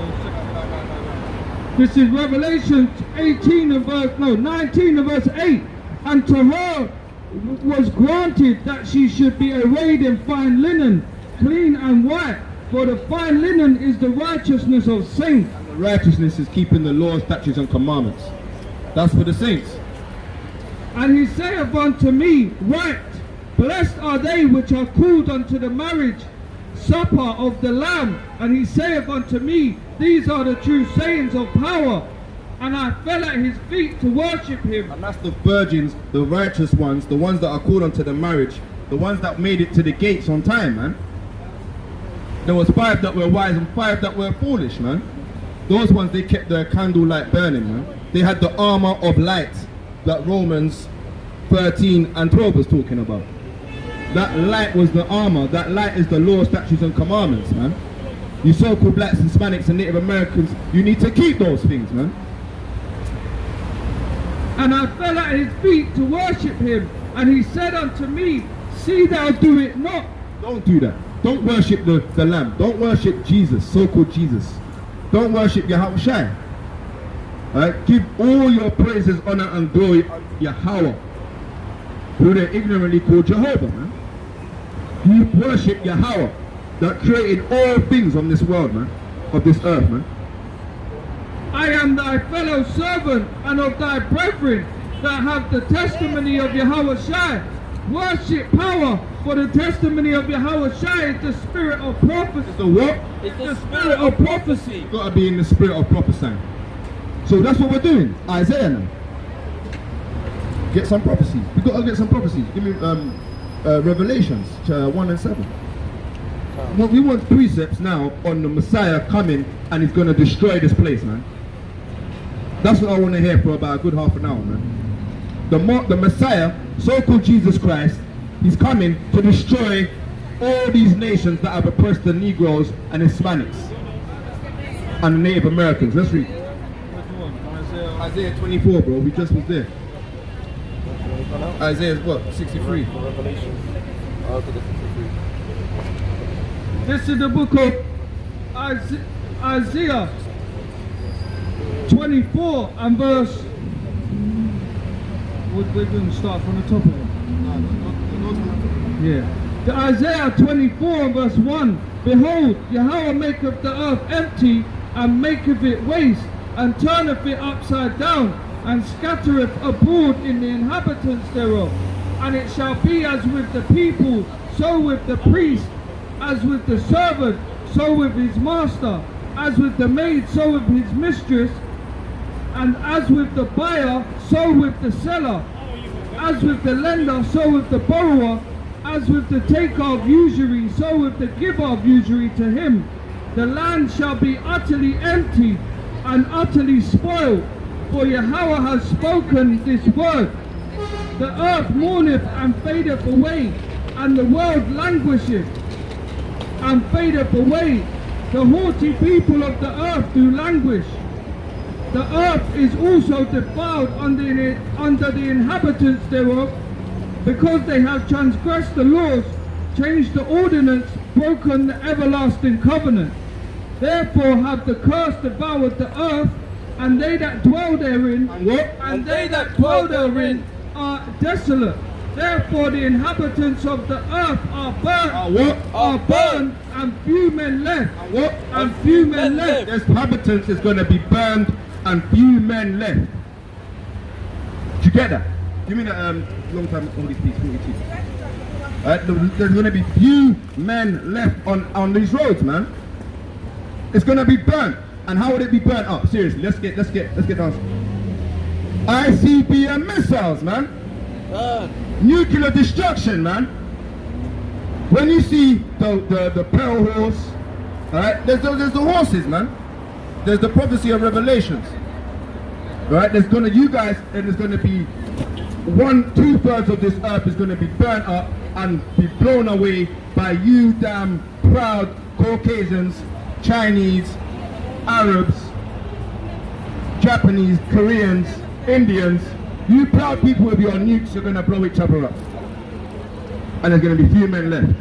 This is Revelation 19 and verse 8. And to her was granted that she should be arrayed in fine linen, clean and white. For the fine linen is the righteousness of saints. And the righteousness is keeping the laws, statutes and commandments. That's for the saints. And he saith unto me, write, blessed are they which are called unto the marriage supper of the Lamb. And he saith unto me, these are the true sayings of power. And I fell at his feet to worship him. And that's the virgins, the righteous ones, the ones that are called unto the marriage, the ones that made it to the gates on time, man. There was 5 that were wise and 5 that were foolish, man. Those ones, they kept their candle light burning, man. They had the armor of light that Romans 13 and 12 was talking about. That light was the armor. That light is the law, statutes and commandments, man. You so-called blacks, Hispanics and Native Americans, you need to keep those things, man. And I fell at his feet to worship him. And he said unto me, see thou do it not. Don't do that. Don't worship the Lamb. Don't worship Jesus, so-called Jesus. Don't worship YAHAWAH. Alright? Give all your praises, honor and glory unto YAHAWAH, who they ignorantly call Jehovah, man. You worship YAHAWAH, that created all things on this world, man, of this earth, man. I am thy fellow servant and of thy brethren that have the testimony of YAHAWAH. Worship power, for the testimony of YAHAWAH is the spirit of prophecy. The what? It's the spirit of prophecy. Got to be in the spirit of prophesying. So that's what we're doing. Isaiah now. Get some prophecies. We got to get some prophecies. Give me Revelations 1 and 7. Well, we want precepts now on the Messiah coming and he's going to destroy this place, man. That's what I want to hear for about a good half an hour, man. The Messiah, so-called Jesus Christ, he's coming to destroy all these nations that have oppressed the Negroes and Hispanics and the Native Americans. Let's read. Isaiah 24, bro. We just was there. Isaiah what? 63. Revelation. This is the book of Isaiah 24 and verse. We're going to start from the top of it. Yeah. The Isaiah 24 and verse 1. Behold, Yahweh maketh the earth empty, and maketh it waste, and turneth it upside down, and scattereth abroad in the inhabitants thereof. And it shall be as with the people, so with the priest, as with the servant, so with his master, as with the maid, so with his mistress, and as with the buyer, so with the seller, as with the lender, so with the borrower, as with the taker of usury, so with the giver of usury to him. The land shall be utterly empty and utterly spoiled, for Yahweh has spoken this word. The earth mourneth and fadeth away, and the world languisheth and fadeth away. The haughty people of the earth do languish. The earth is also defiled under the inhabitants thereof, because they have transgressed the laws, changed the ordinance, broken the everlasting covenant. Therefore have the curse devoured the earth, and they that dwell therein, and they that dwell therein are desolate. Therefore the inhabitants of the earth are burnt, are burned, and few men left. And few men left. This inhabitants is going to be burned and few men left. Did you get that? Give me that long time on this piece, 42. There's going to be few men left on these roads, man. It's going to be burnt. And how would it be burnt up? Seriously, let's get down. ICBM missiles, man. Nuclear destruction, man. When you see the pale horse, alright, there's the horses, man. There's the prophecy of Revelations. Alright, there's gonna be 2/3 of this earth is gonna be burnt up and be blown away by you damn proud Caucasians, Chinese, Arabs, Japanese, Koreans, Indians. You proud people with your nukes, you're gonna blow each other up. And there's gonna be few men left.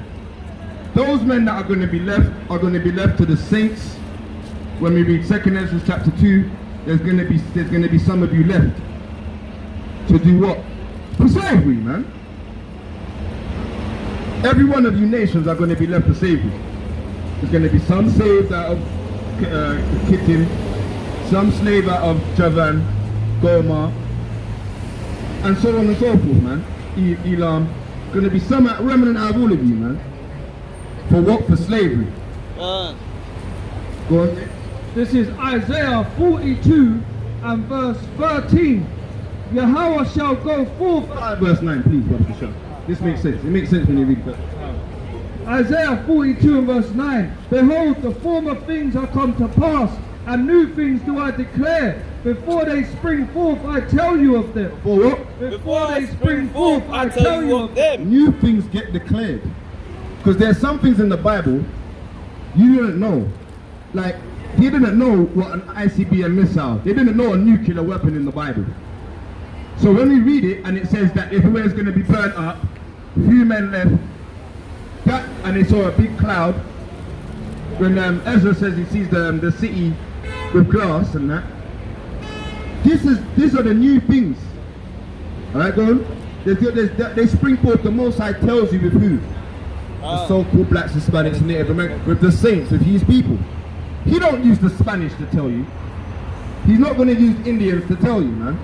Those men that are gonna be left to the saints. When we read 2 Ezra chapter 2, there's gonna be some of you left to do what? For slavery, man. Every one of you nations are gonna be left for slavery. There's gonna be some saved out of Kittim, some slave out of Javan, Goma, and so on and so forth, man. Elam. Gonna be some remnant out of all of you, man. For what? For slavery. Go on. This is Isaiah 42 and verse 13. Yahweh shall go forth. Verse 9, please, Brother Bishop. This makes sense. It makes sense when you read that. Isaiah 42 and verse 9. Behold, the former things are come to pass, and new things do I declare. Before they spring forth, I tell you of them. For what? Before they spring forth, I tell you of them. New things get declared. Because there's some things in the Bible you didn't know. Like, they didn't know what an ICBM missile. They didn't know a nuclear weapon in the Bible. So when we read it and it says that everywhere is going to be burnt up, few men left, that, and they saw a big cloud. When Ezra says he sees the city with glass and that, these are the new things. Alright, go on. They spring forth. The Most High tells you with who? The so-called blacks, Hispanics, Native Americans, with the saints, with his people. He don't use the Spanish to tell you. He's not going to use Indians to tell you, man.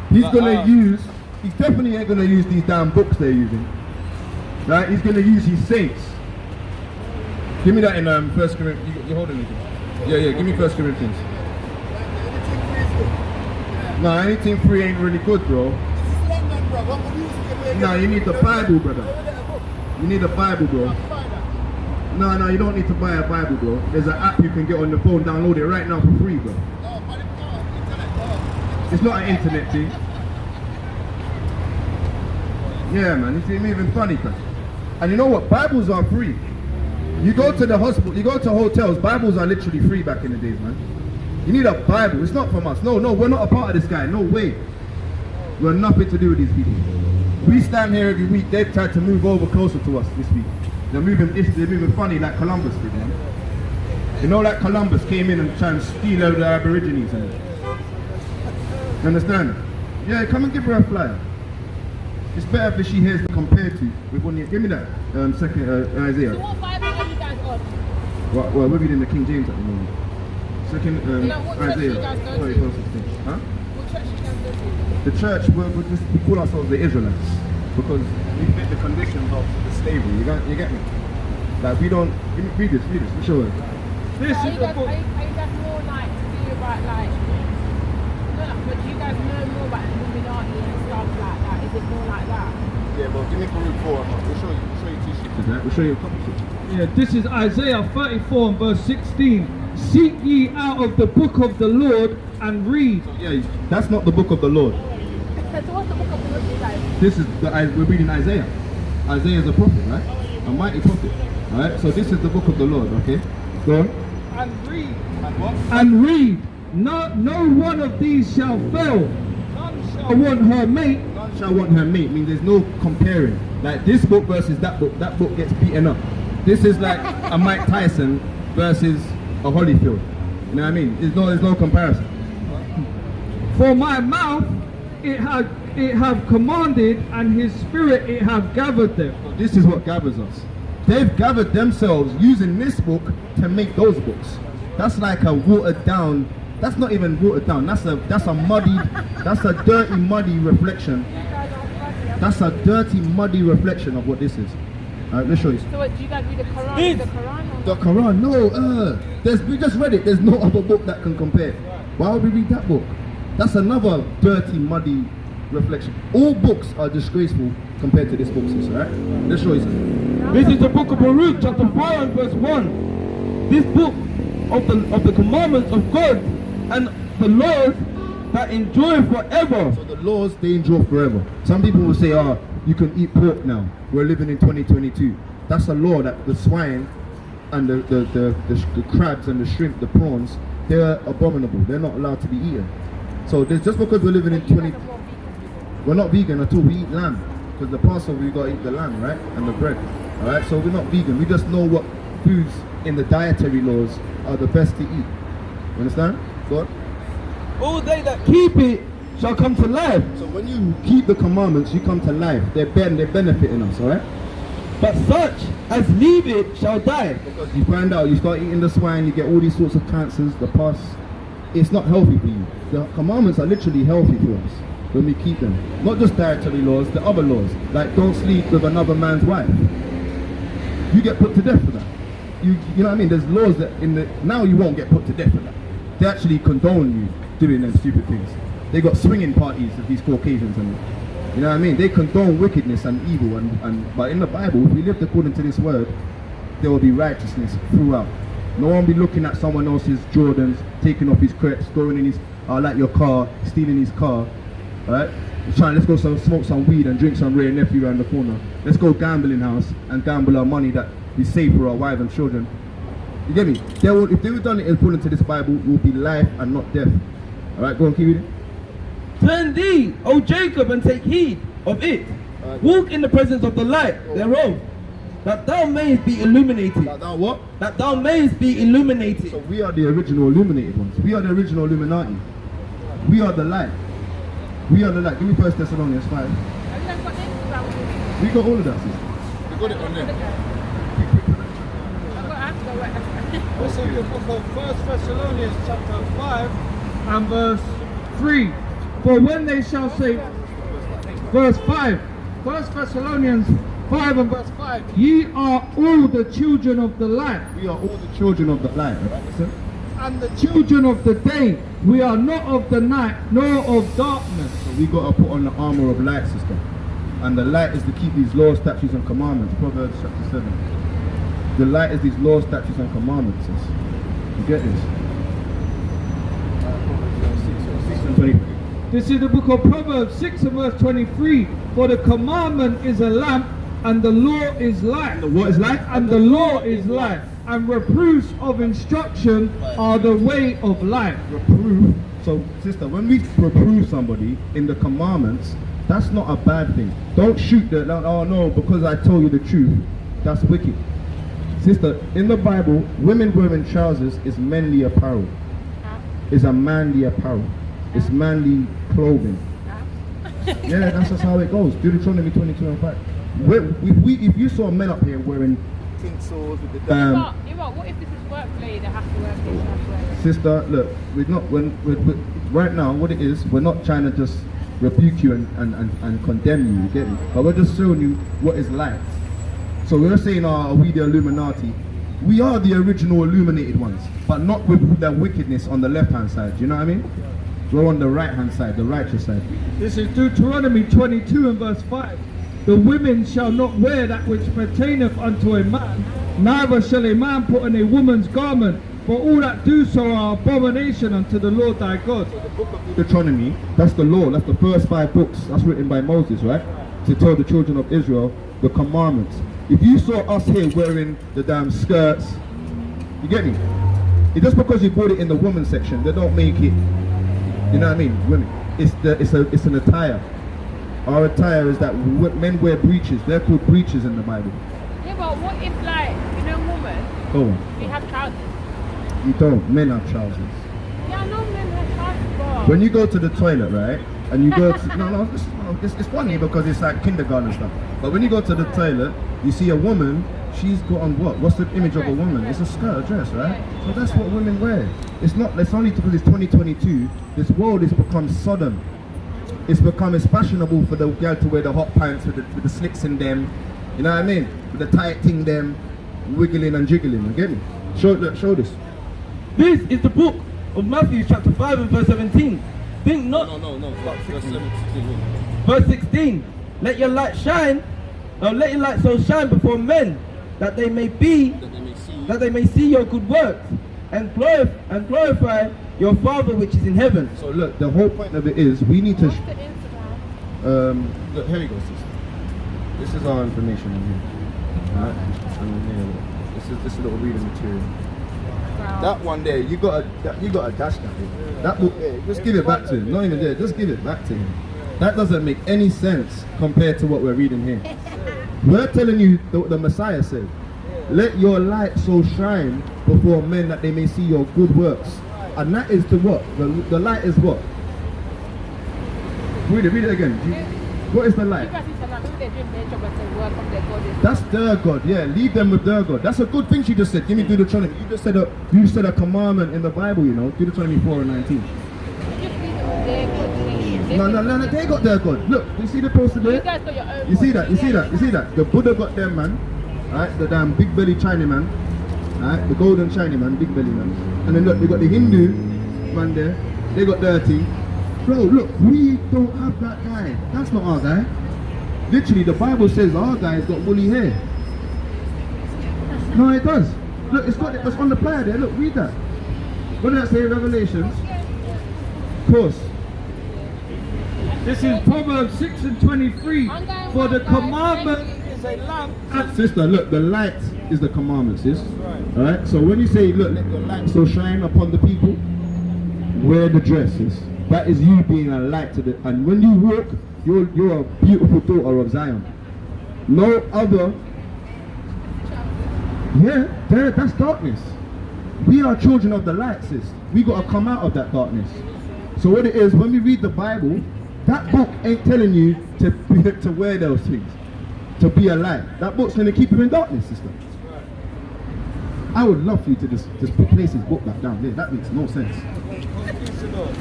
He's going to use, he definitely ain't going to use these damn books they're using. Right? He's going to use his saints. Give me that in 1 Corinthians. You're holding it. Yeah, give me 1 Corinthians. No, anything free ain't really good, bro. No, you need the Bible, brother. You need a Bible, bro. No, you don't need to buy a Bible, bro. There's an app you can get on the phone, download it right now for free, bro. It's not an internet thing. Yeah, man, it's even funny, cuz. And you know what? Bibles are free. You go to the hospital, you go to hotels, Bibles are literally free back in the days, man. You need a Bible. It's not from us. No, we're not a part of this guy. No way. We're nothing to do with these people. We stand here every week. They've tried to move over closer to us this week. They're moving funny like Columbus did, man. You know, like Columbus came in and tried to steal over the Aborigines. And, you understand? Yeah, come and give her a flyer. It's better if she hears the compared to with one. Give me that second Isaiah. So what Bible are you guys on? Well, we're reading the King James at the moment. Second what church do you Isaiah. guys go to? 44:16. Huh? What church do you guys go to? The church, we call ourselves the Israelites because we fit the conditions of the slavery. You get me? Like we don't. Read this. Show it. This Are is you the guys book. more like to do about like? But do you guys know more about Illuminati and stuff like that? Is it more like that? Yeah, but give me Baruch 4. We'll show you two sheets. We'll show you a couple of. Yeah, this is Isaiah 34 and verse 16. Seek ye out of the book of the Lord and read. Yeah, that's not the book of the Lord. So what's the book of the Lord guys? This is we're reading Isaiah. Isaiah is a prophet, right? A mighty prophet. Alright, so this is the book of the Lord, okay? Go on. And read. And what? And read. No one of these shall fail. None shall want her mate. None shall want her mate, means there's no comparing. Like this book versus that book gets beaten up. This is like a Mike Tyson versus a Holyfield. You know what I mean? There's no comparison. For my mouth it have commanded, and his spirit it have gathered them. This is what gathers us. They've gathered themselves using this book to make those books. That's like a watered down. That's not even watered down. That's a muddy. That's a dirty, muddy reflection. That's a dirty, muddy reflection of what this is. Alright, let's show you. So what, do you guys read the Quran? The Quran? Or The Quran, no. We just read it. There's no other book that can compare. Why would we read that book? That's another dirty, muddy reflection. All books are disgraceful compared to this book, sis, right? Let's show you something. This is the book of Baruch, chapter 4 and verse 1. This book of the commandments of God and the laws that endure forever. So the laws, they endure forever. Some people will say, you can eat pork now. We're living in 2022. That's a law that the swine and the crabs and the shrimp, the prawns, they're abominable. They're not allowed to be eaten. So just because we're living in 20... We're not vegan at all. We eat lamb. Because the Passover, we got to eat the lamb, right? And the bread. Alright, so we're not vegan. We just know what foods in the dietary laws are the best to eat. You understand? Go on. All they that keep it shall come to life. So when you keep the commandments, you come to life. They're benefiting us, alright? But such as leave it shall die. Because you find out, you start eating the swine, you get all these sorts of cancers, the pus. It's not healthy for you. The commandments are literally healthy for us when we keep them. Not just dietary laws, the other laws. Like don't sleep with another man's wife. You get put to death for that. You know what I mean? There's laws that now you won't get put to death for that. They actually condone you doing them stupid things. They got swinging parties of these Caucasians and you know what I mean? They condone wickedness and evil but in the Bible, if we lived according to this word, there will be righteousness throughout. No one will be looking at someone else's Jordans, taking off his crepes, going in his like your car, stealing his car. Alright? Let's go smoke some weed and drink some Ray Nephew around the corner. Let's go gambling house and gamble our money that we save for our wives and children. You get me? If they were done it according to this Bible, it will be life and not death. Alright, go on, keep reading. Turn thee, O Jacob, and take heed of it. Walk in the presence of the light thereof, that thou mayest be illuminated. That thou what? That thou mayest be illuminated. So we are the original illuminated ones. We are the original Illuminati. We are the light. We are the light. Give me 1 Thessalonians 5. Have you guys got Instagram? We got all of that, sister. We got it on there. I have to go work. This is the book of 1 Thessalonians chapter 5 and verse 3. For when they shall say, verse 5, 1 Thessalonians 5 and verse 5, ye are all the children of the light, We are all the children of the light. Right? Listen. and the children of the day. We are not of the night, nor of darkness. So we got to put on the armor of light, sister. And the light is to keep these laws, statutes, and commandments. Proverbs chapter 7. The light is these laws, statutes, and commandments. Sis. You get this? 6 and 23. This is the book of Proverbs 6 and verse 23. For the commandment is a lamp, and the law is light. The what is light? And the law is light. And reproofs of instruction are the way of life. Reprove. So, sister, when we reprove somebody in the commandments, that's not a bad thing. Don't shoot the, oh no, because I told you the truth. That's wicked. Sister, in the Bible, women wearing trousers is manly apparel. It's a manly apparel. It's manly clothing. Yeah, that's just how it goes. Deuteronomy 22 and 5. If you saw men up here wearing Tinsels with the What if this is work related? They have to wear this, they have to wear this. sister, look, we're not right now. What it is, we're not trying to just rebuke you and condemn you. You get me? But we're just showing you what is light. So we're saying, are we the Illuminati? We are the original illuminated ones, but not with the wickedness on the left-hand side. Do you know what I mean? We're on the right-hand side, the righteous side. This is Deuteronomy 22 and verse 5. The women shall not wear that which pertaineth unto a man, neither shall a man put on a woman's garment, for all that do so are abomination unto the Lord thy God. Deuteronomy, that's the law, that's the first 5 books, that's written by Moses, right? To tell the children of Israel the commandments. If you saw us here wearing the damn skirts, you get me? It's just because you bought it in the women's section, they don't make it, you know what I mean? Women. It's an attire. Our attire is that men wear breeches. They're called breeches in the Bible. Yeah, but what if, like, you know, woman, Go on. we have trousers? You don't. Men have trousers. Yeah, I know men have trousers, bro. When you go to the toilet, right, and you go to it's funny because it's like kindergarten stuff. But when you go to the toilet, you see a woman. She's got on what? What's the image of a woman? It's a skirt, a dress, right? So that's what women wear. It's not. It's only because it's 2022. This world has become Sodom. It's fashionable for the girl to wear the hot pants with the slits in them. You know what I mean? With the tight thing them, wiggling and jiggling. You get me? Show this. This is the book of Matthew chapter 5 and verse 17. Think not. No. Verse 16. Verse 16. Let your light shine, let your light so shine before men, that they may see your good works, and glorify your Father which is in heaven. So look, the whole point of it is we need to. What's the Instagram? Look, here we go, sister. This is our information in here. Alright? And here, this is a little reading material. Wow. That one there, you got a dash that. That book there, just give it back to him. Not even there, just give it back to him. That doesn't make any sense compared to what we're reading here. We're telling you the Messiah said, let your light so shine before men that they may see your good works. And that is to what? The light is what? Read it again. What is the light? You guys need to know, maybe they're doing their job and say work of their God. That's their God, yeah. Leave them with their God. That's a good thing she just said. Give me Deuteronomy. You just said a commandment in the Bible, you know. Deuteronomy 4 and 19. No, they got their God. Look, you see the poster there? You guys got your own. You see that? The Buddha got them, man. Alright, the damn big belly China man. Alright, the golden shiny man, big belly man. And then look, they got the Hindu man there. They got dirty. Bro, look, we don't have that guy. That's not our guy. Literally, the Bible says our guy's got woolly hair. No, it does. Look, it's on the player there. Look, read that. What did that say in Revelations? Of course. This is Proverbs 6 and 23. For the commandment is a lamp. Sister, look, the light is the commandment, sis. Alright, so when you say, look, let your light so shine upon the people, wear the dresses. That is you being a light to the, and when you walk, you're a beautiful daughter of Zion. No other, that's darkness. We are children of the light, sis. We got to come out of that darkness. So what it is, when we read the Bible, that book ain't telling you to wear those things, to be a light. That book's going to keep you in darkness, sister. I would love for you to just place his book back down there. That makes no sense.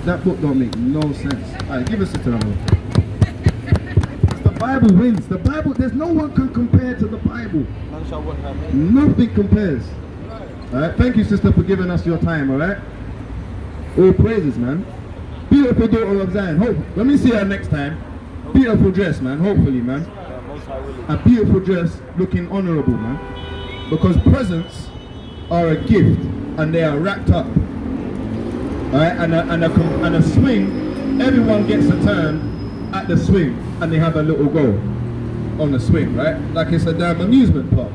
That book don't make no sense. Alright, give us a turn. The Bible wins. The Bible, there's no one can compare to the Bible. Nothing compares. Alright, thank you, sister, for giving us your time, alright? All praises, man. Beautiful daughter of Zion. Hope. Let me see her next time. Beautiful dress, man. Hopefully, man. A beautiful dress, looking honourable, man. Because presents are a gift, and they are wrapped up. Alright, and a swing, everyone gets a turn at the swing, and they have a little go on the swing, right? Like it's a damn amusement park.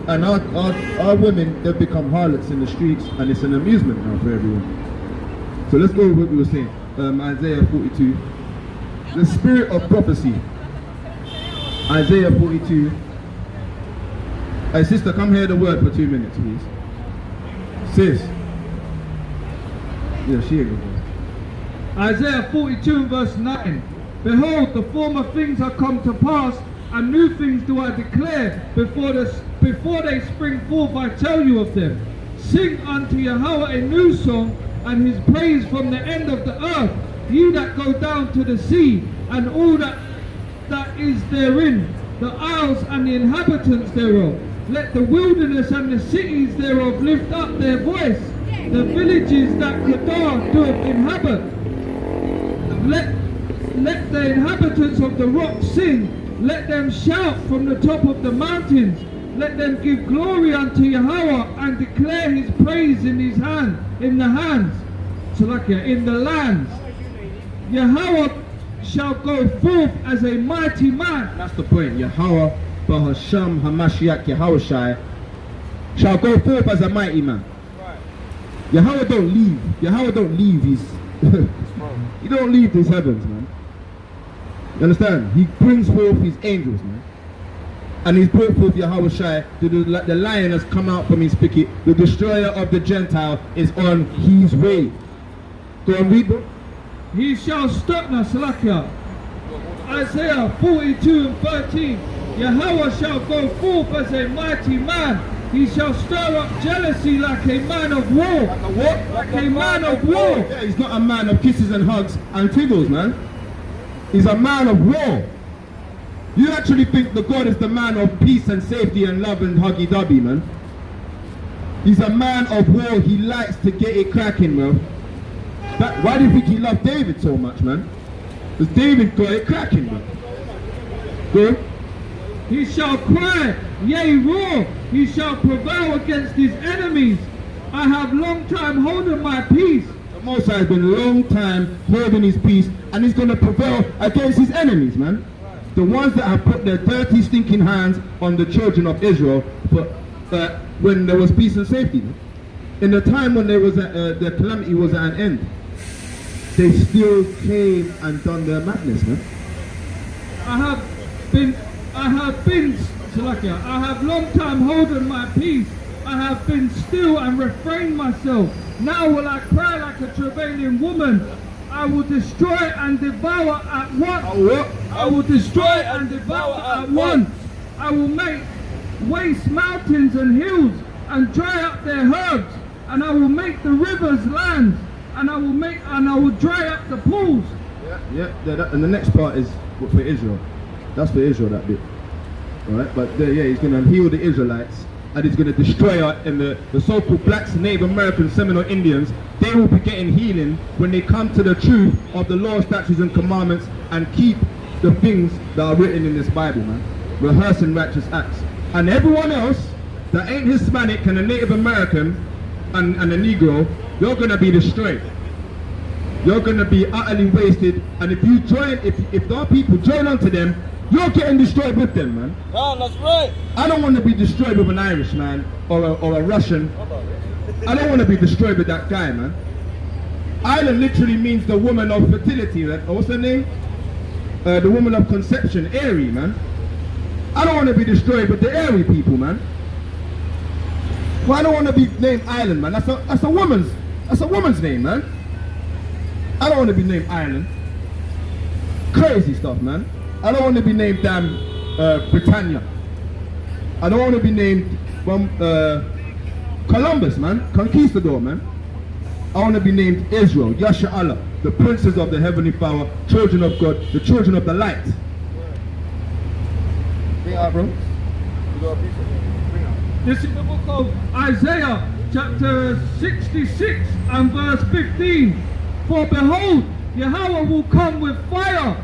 And our women, they've become harlots in the streets, and it's an amusement now for everyone. So let's go with what we were saying. Isaiah 42. The spirit of prophecy. Isaiah 42. Hey sister, come hear the word for 2 minutes, please. Sis. Yeah, she ain't good. Isaiah 42 verse 9. Behold, the former things are come to pass, and new things do I declare. Before they spring forth, I tell you of them. Sing unto Yahawah a new song, and his praise from the end of the earth. Ye that go down to the sea, and all that is therein, the isles and the inhabitants thereof. Let the wilderness and the cities thereof lift up their voice. The villages that Kedar doth inhabit. Let the inhabitants of the rocks sing. Let them shout from the top of the mountains. Let them give glory unto Yahawah and declare his praise in his hand, in the hands. So like in the lands. Yahawah shall go forth as a mighty man. That's the point. Yahawah, Bahasham, Hamashiach, Yahawashi shall go forth as a mighty man. Yahawah don't leave. Yahawah don't leave his he don't leave his heavens, man. You understand? He brings forth his angels, man. And he's brought forth Yahawashi. The lion has come out from his thicket. The destroyer of the Gentile is on his way. Go and read them. He shall stop now, Salakia. Isaiah 42 and 13. Yahawah shall go forth as a mighty man. He shall stir up jealousy like a man of war. Like a what? Like a man of war. Yeah, he's not a man of kisses and hugs and tiggles, man. He's a man of war. You actually think the God is the man of peace and safety and love and huggy-dubby, man? He's a man of war. He likes to get it cracking, bro. Why do you think he loved David so much, man? Because David got it cracking, man. Go. He shall cry, yea, roar. He shall prevail against his enemies. I have long time holding my peace. The Most High has been a long time holding his peace, and he's going to prevail against his enemies, man. The ones that have put their dirty, stinking hands on the children of Israel when there was peace and safety. Man. In the time when there was the calamity was at an end, they still came and done their madness, man. I have long time holding my peace. I have been still and refrained myself. Now will I cry like a travailing woman. I will destroy and devour at once. I will destroy and devour at once. I will make waste mountains and hills and dry up their herbs. And I will make the rivers land. And I will dry up the pools. And the next part is for Israel. That's for Israel, that bit. Alright, but he's going to heal the Israelites, and he's going to destroy the so-called blacks, Native Americans, Seminole Indians. They will be getting healing when they come to the truth of the law, statutes and commandments and keep the things that are written in this Bible, man. Rehearsing righteous acts. And everyone else that ain't Hispanic and a Native American and a Negro, you're going to be destroyed. You're going to be utterly wasted, and if you join, if our people join onto them, you're getting destroyed with them, man. Oh, that's right. I don't want to be destroyed with an Irishman or a Russian. I don't want to be destroyed with that guy, man. Island literally means the woman of fertility. What's her name? The woman of conception, Airy, man. I don't want to be destroyed with the Airy people, man. Well, I don't want to be named Island, man. That's a woman's name, man. I don't want to be named Island. Crazy stuff, man. I don't want to be named Britannia. I don't want to be named Columbus, man. Conquistador, man. I want to be named Israel, Yasha Allah, the princes of the heavenly power, children of God, the children of the light. Bring out, bro. This is the book of Isaiah, chapter 66 and verse 15. For behold, Yahawah will come with fire,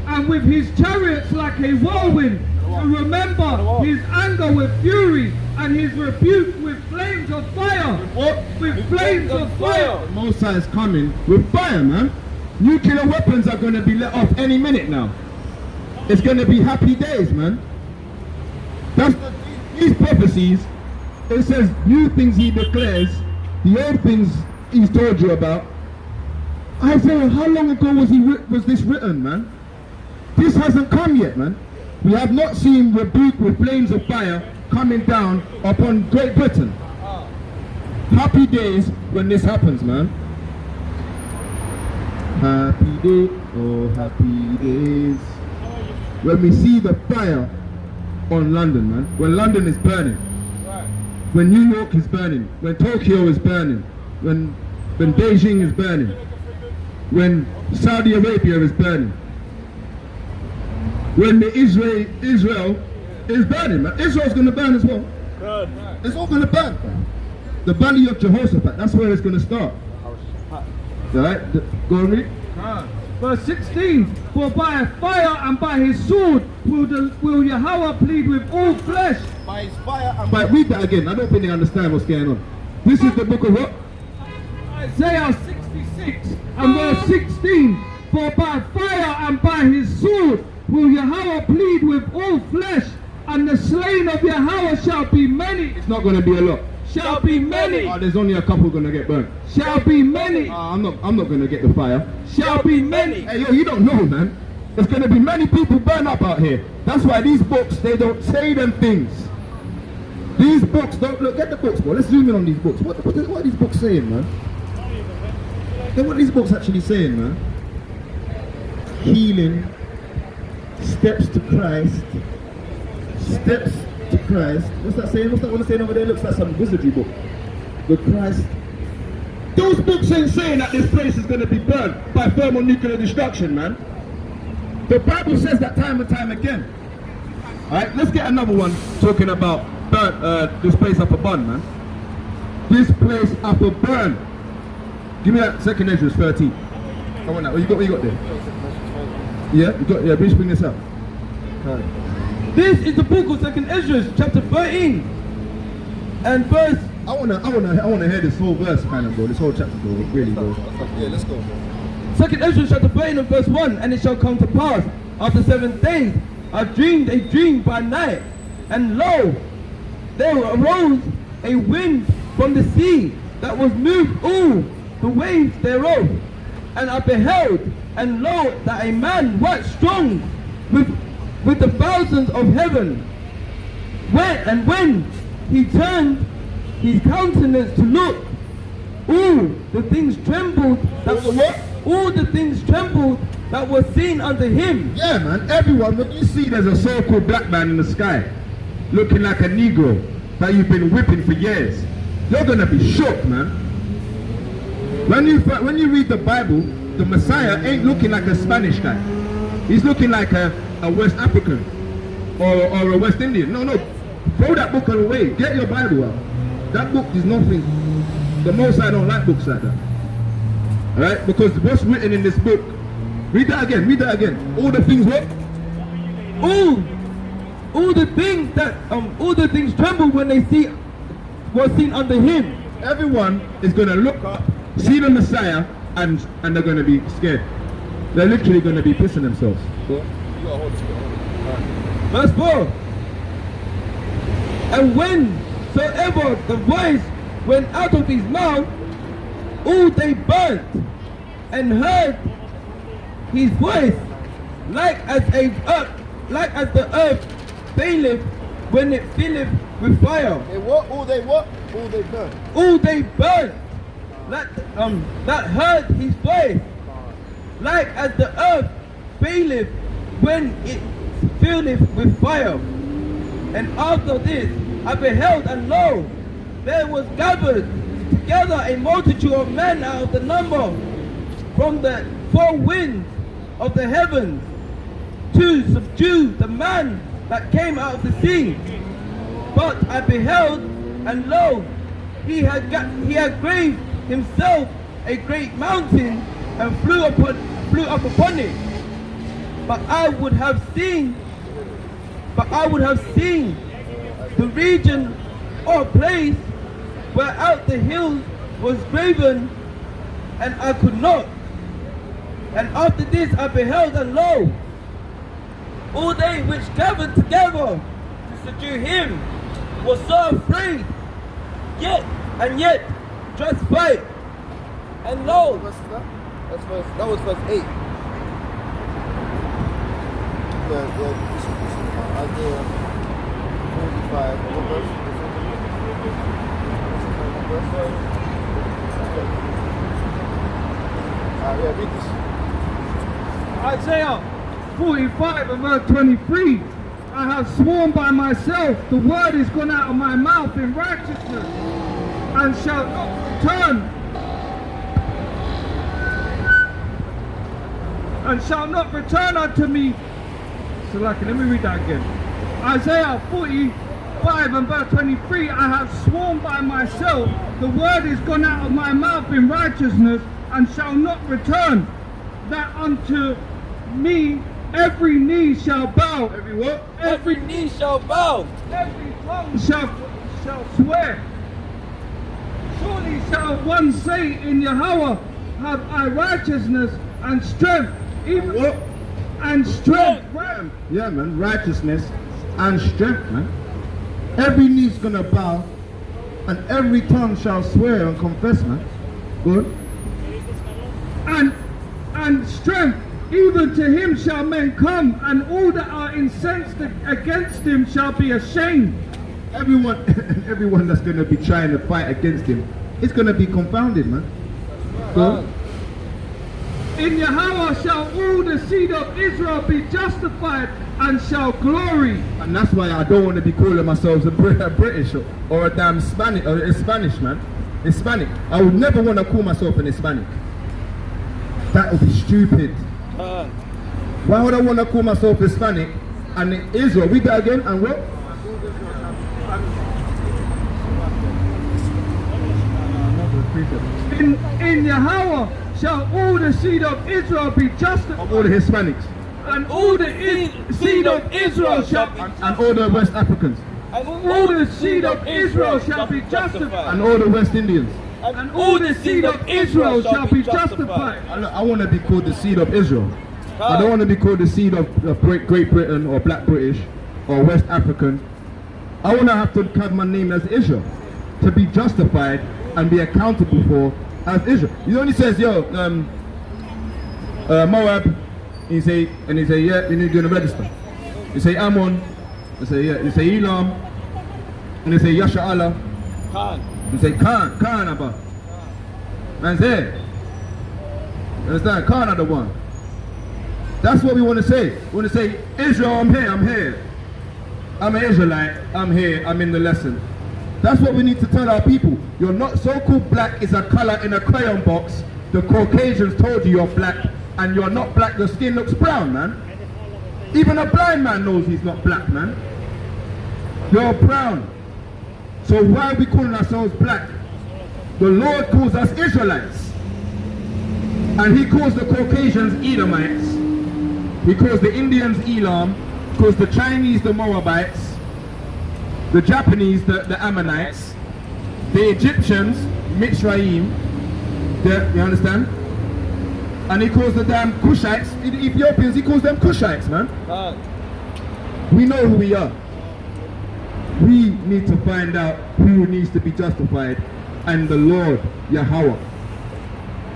and with his chariots like a whirlwind, to remember his anger with fury, and his rebuke with flames of fire. What? With flames of fire. Most High is coming with fire, man. Nuclear weapons are going to be let off any minute now. It's going to be happy days, man. These prophecies, it says new things he declares, the old things he's told you about. Isaiah, how long ago was this written, man? This hasn't come yet, man. We have not seen rebuke with flames of fire coming down upon Great Britain. Happy days when this happens, man. Happy day, oh happy days. When we see the fire on London, man. When London is burning. When New York is burning. When Tokyo is burning. When Beijing is burning. When Saudi Arabia is burning. When the Israel is burning, man. Israel's going to burn as well. It's all going to burn, man. The valley of Jehoshaphat, that's where it's going to start. Alright, go on, read. Verse 16. For by fire and by his sword will Yahawah plead with all flesh. By his fire and But read that again, I don't think they understand what's going on. This is the book of what? Isaiah 66 and verse 16. For by fire and by his sword will Yahawah plead with all flesh, and the slain of Yahawah shall be many. It's not going to be a lot. Shall be many. There's only a couple going to get burnt. Shall be many. I'm not going to get the fire. Shall be many. Hey, yo, you don't know, man. There's going to be many people burn up out here. That's why these books, they don't say them things. These books don't, look, get the books, bro. Let's zoom in on these books. What are these books saying, man? What are these books actually saying, man? Healing, steps to Christ, steps to Christ. What's that saying? What's that one saying over there? Looks like some wizardry book. The Christ. Those books ain't saying that this place is going to be burned by thermonuclear destruction, man. The Bible says that time and time again. Alright, let's get another one talking about this place up a burn, man. This place up a burn. Give me that second Ezra 13. I want that. What you got there? Yeah, please bring this up. Right. This is the book of 2nd Ezra, chapter 13, and verse. I wanna hear this whole verse, kind of, bro. This whole chapter, bro. Really, bro. yeah, let's go, bro. 2nd Ezra, chapter 13, and verse 1. And it shall come to pass after 7 days, I dreamed a dream by night, and lo, there arose a wind from the sea that was moved all the waves thereof, and I beheld, and lo, that a man right strong with the thousands of heaven when he turned his countenance to look, all the things trembled that were seen unto him. Yeah, man. Everyone, when you see there's a so-called black man in the sky, looking like a Negro that you've been whipping for years, you're gonna be shocked, man. When you read the Bible, the Messiah ain't looking like a Spanish guy. He's looking like a West African or a West Indian. No, throw that book away. Get your Bible out. That book is nothing. The Most High don't like books like that. Alright? Because what's written in this book, read that again. All the things what? All the things trembled when they see what's seen under him. Everyone is gonna look up, see the Messiah, and they're gonna be scared. They're literally gonna be pissing themselves. Verse 4. And whensoever the voice went out of his mouth, all they burnt, and heard his voice, like as the earth faileth when it filleth with fire. They what? All they what? All they burn. All they burn, that heard his voice, like as the earth faileth when it filleth with fire. And after this I beheld, and lo, there was gathered together a multitude of men out of the number from the four winds of the heavens to subdue the man that came out of the sea. But I beheld, and lo, he had graved himself a great mountain and flew up upon it. But I would have seen the region or place where out the hills was graven, and I could not. And after this I beheld, and lo, all they which gathered together to subdue him were so afraid, yet just fight. And lo, That was verse 8. Isaiah 45. What verse? Yeah, read this. Isaiah 45 and verse 23. I have sworn by myself, the word is gone out of my mouth in righteousness, and shall not return. And shall not return unto me. So let me read that again. Isaiah 45 and verse 23. I have sworn by myself, the word is gone out of my mouth in righteousness, and shall not return, that unto me every knee shall bow. Every what? every knee shall bow, Every tongue shall swear. Surely shall one say, in Yahawah have I righteousness and strength, even What? and strength. Yeah, man, righteousness and strength, man. Every knee's gonna bow, and every tongue shall swear and confess, man. Good. And strength, even to him shall men come, and all that are incensed against him shall be ashamed. Everyone that's gonna be trying to fight against him is gonna be confounded, man. Good. In Yahawah shall all the seed of Israel be justified and shall glory. And that's why I don't want to be calling myself a British or a damn Spanish or a Spanish, man. Hispanic. I would never want to call myself an Hispanic. That would be stupid. Why would I want to call myself Hispanic and Israel? Read that again, and what? In Yahawah shall all the seed of Israel be justified. Of all the Hispanics. And all the seed of Israel shall be And all the West Africans. all the seed of Israel shall be justified. And all the West Indians. And all the seed of Israel shall be justified. I want to be called the seed of Israel. I don't want to be called the seed of Great Britain or Black British or West African. I want to have my name as Israel, to be justified and be accountable for as Israel. He only says, yo, Moab. He say, yeah, you need to register. You say Ammon. You say, yeah. You say Elam. And you say Yasha'Allah. You say Khan Abba. Man's there. You understand? Khan are the one. That's what we want to say. We want to say, Israel, I'm here. I'm an Israelite. I'm here. I'm in the lesson. That's what we need to tell our people. You're not so-called black is a color in a crayon box. The Caucasians told you you're black, and you're not black. Your skin looks brown, man. Even a blind man knows he's not black, man. You're brown. So why are we calling ourselves black? The Lord calls us Israelites. And he calls the Caucasians Edomites. He calls the Indians Elam. He calls the Chinese the Moabites. The Japanese the Ammonites. The Egyptians Mitzrayim. You understand? And he calls the damn Cushites, the Ethiopians, he calls them Cushites, man. We know who we are. We need to find out who needs to be justified, and the Lord, Yahawah.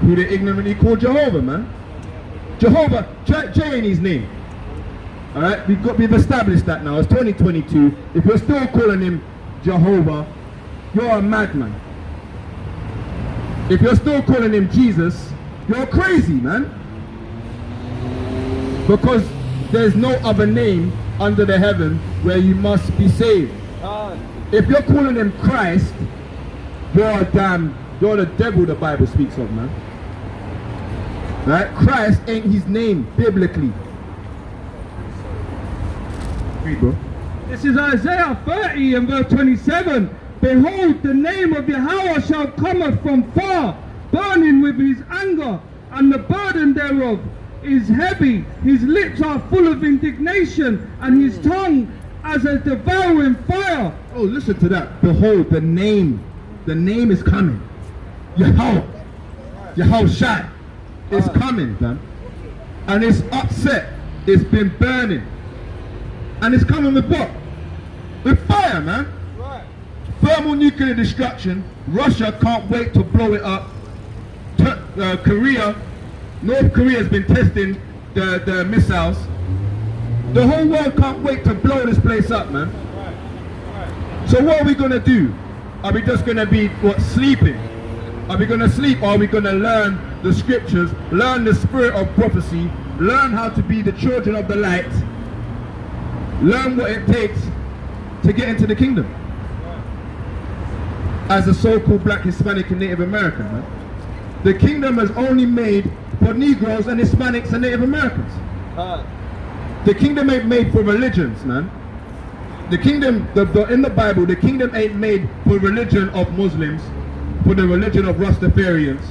who they ignorantly call Jehovah, man. Jehovah, J in his name. Alright, we've established that now. It's 2022. If you're still calling him Jehovah, you're a madman. If you're still calling him Jesus, you're crazy, man. Because there's no other name under the heaven where you must be saved. If you're calling him Christ, you're the devil the Bible speaks of, man. Right? Christ ain't his name biblically. Read, bro. This is Isaiah 30 and verse 27. Behold, the name of YAHAWAH shall cometh from far, burning with his anger, and the burden thereof is heavy. His lips are full of indignation, and his tongue as a devouring fire. Oh, listen to that. Behold, the name is coming. YAHAWAH. YAHAWAH is coming, man. And it's upset. It's been burning. And it's coming with what? With fire, man. Thermonuclear destruction. Russia can't wait to blow it up. North Korea has been testing the missiles. The whole world can't wait to blow this place up, man. So what are we going to do? Are we just going to be, sleeping? Are we going to sleep, or are we going to learn the scriptures, learn the spirit of prophecy, learn how to be the children of the light, learn what it takes to get into the kingdom? As a so-called black, Hispanic, and Native American, man. The kingdom is only made for Negroes and Hispanics and Native Americans. The kingdom ain't made for religions, man. The kingdom, in the Bible, the kingdom ain't made for religion of Muslims, for the religion of Rastafarians,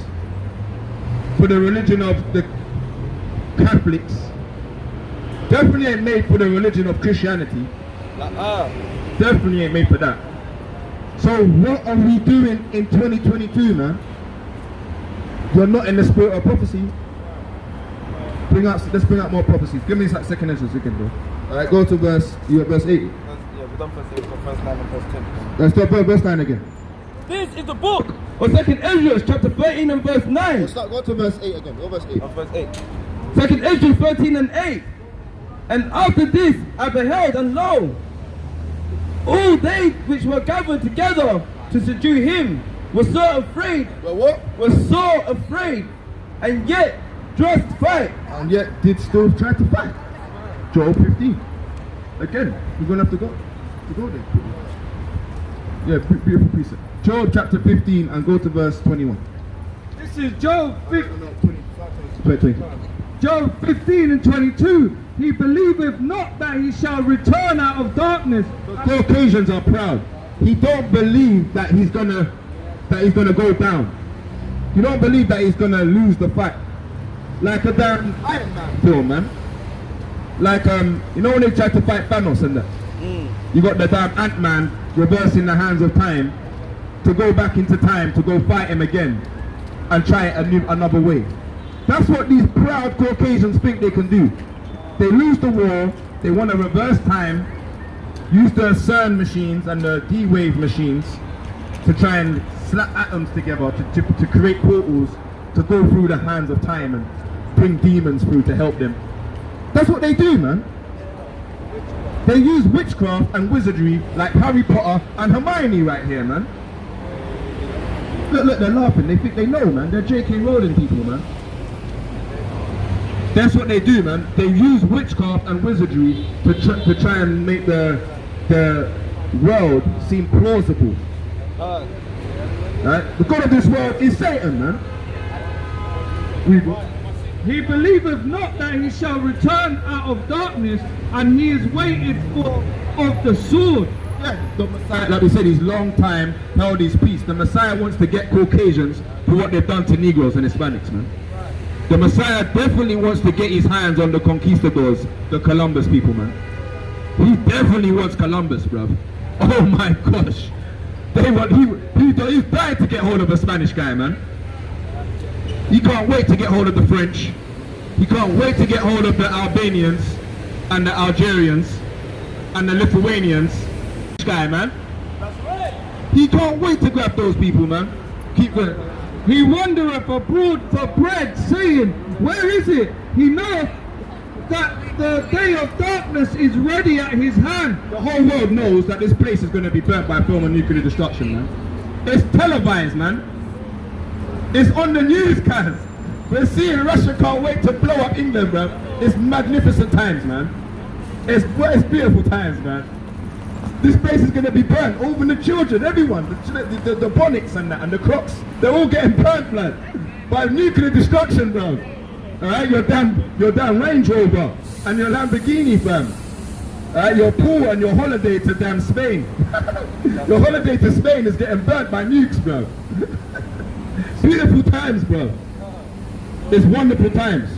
for the religion of the Catholics. Definitely ain't made for the religion of Christianity. Definitely ain't made for that. So what are we doing in 2022, man? You're not in the spirit of prophecy. Let's bring out more prophecies. Give me like second Ezra, bro. Alright, go to verse 8. Yeah, we've done verse 8, verse 9 and verse 10. Let's do verse 9 again. This is the book. Or second Ezra chapter 13 and verse 9. Go to verse 8 again. Go verse 8. Verse 8. Second Ezra 13 and 8. And after this I beheld, and lo, all they which were gathered together to subdue him were so afraid. Were so afraid, and yet durst fight. And yet did still try to fight. Job 15. Again, we're going to have to go there. Yeah, beautiful precept. Job chapter 15 and go to verse 21. This is Job 15. 20. Job 15 and 22. He believeth not that he shall return out of darkness. The Caucasians are proud. He don't believe that he's gonna go down. You don't believe that he's gonna lose the fight. Like a damn Iron Man film, man. Like you know when they tried to fight Thanos and that? You got the damn Ant-Man reversing the hands of time to go back into time to go fight him again and try it another way. That's what these proud Caucasians think they can do. They lose the war, they want to reverse time, use the CERN machines and the D-Wave machines to try and slap atoms together to create portals to go through the hands of time and bring demons through to help them. That's what they do, man. They use witchcraft and wizardry like Harry Potter and Hermione right here, man. Look, they're laughing. They think they know, man. They're J.K. Rowling people, man. That's what they do, man. They use witchcraft and wizardry to try and make the world seem plausible. Right? The god of this world is Satan, man. He believeth not that he shall return out of darkness, and he is waited for of the sword. Yeah, the Messiah, like we said, he's long time held his peace. The Messiah wants to get Caucasians for what they've done to Negroes and Hispanics, man. The Messiah definitely wants to get his hands on the conquistadors, the Columbus people, man. He definitely wants Columbus, bruv. Oh my gosh. He's dying to get hold of a Spanish guy, man. He can't wait to get hold of the French. He can't wait to get hold of the Albanians and the Algerians and the Lithuanians. This guy, man. That's right. He can't wait to grab those people, man. Keep going. He wandereth abroad for bread, saying, where is it? He knoweth that the day of darkness is ready at his hand. The whole world knows that this place is going to be burnt by thermonuclear destruction, man. It's televised, man. It's on the news, guys. We're seeing Russia can't wait to blow up England, bro. It's magnificent times, man. It's beautiful times, man. This place is going to be burnt. Even the children, everyone, the bonnets and that, and the crocs, they're all getting burnt, blood, by nuclear destruction, bro. All right, your damn Range Rover and your Lamborghini, fam. All right, your pool and your holiday to damn Spain. Your holiday to Spain is getting burnt by nukes, bro. Beautiful times, bro. It's wonderful times.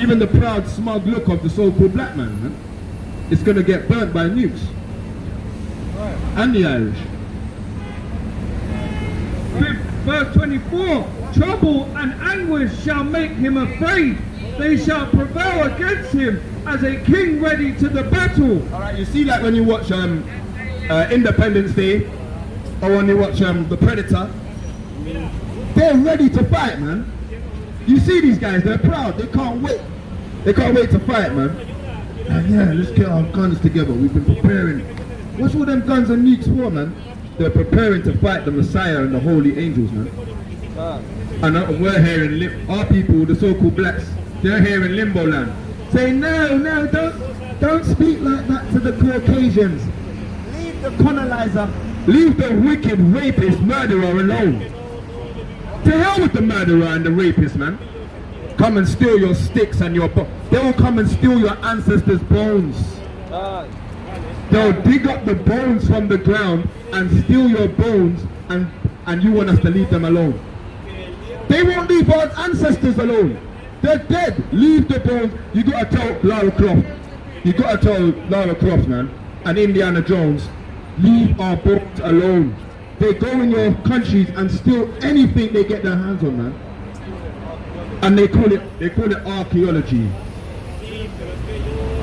Even the proud, smug look of the so-called black man, it's going to get burnt by nukes. And the Irish. Verse 24, trouble and anguish shall make him afraid. They shall prevail against him as a king ready to the battle. Alright, you see, like when you watch Independence Day, or when you watch The Predator, they're ready to fight, man. You see these guys, they're proud, they can't wait. They can't wait to fight, man. And yeah, let's get our guns together, we've been preparing. What's all them guns and nukes for, man? They're preparing to fight the Messiah and the holy angels, man. And we're here in our people, the so-called blacks, they're here in limbo land, saying, no, don't speak like that to the Caucasians. Leave the colonizer, leave the wicked rapist murderer alone. To hell with the murderer and the rapist, man. Come and steal your sticks and your they will come and steal your ancestors' bones. They'll dig up the bones from the ground and steal your bones, and you want us to leave them alone. They won't leave our ancestors alone. They're dead. Leave the bones. You gotta tell Lara Croft. You gotta tell Lara Croft, man, and Indiana Jones, leave our bones alone. They go in your countries and steal anything they get their hands on, man. And they call it archaeology.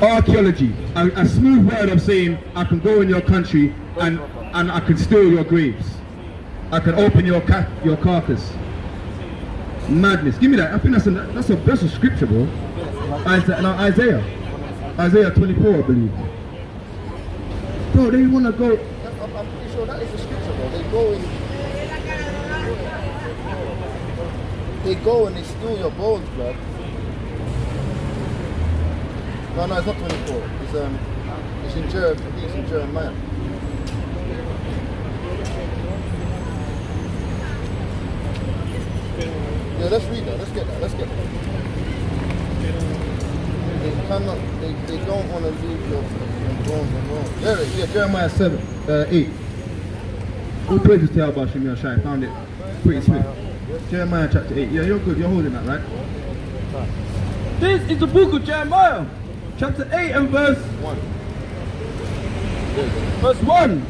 Archaeology, a smooth word of saying I can go in your country and I can steal your graves. I can open your carcass. Madness. Give me that. I think that's a scripture, bro. Isaiah 24, I believe. Bro, they want to go. I'm pretty sure that is a scripture, bro. They go and they steal your bones, blood. No, it's not 24. It's in Jeremiah. I think it's in Jeremiah. Yeah, let's read that. Let's get that. They don't want to leave your bones alone. There it is. Yeah, Jeremiah 8. All praises to Yahawah Shem Yahshai. I found it pretty swift. Jeremiah chapter 8. Yeah, you're good. You're holding that, right? This is the book of Jeremiah, chapter 8 and verse 1. Verse 1.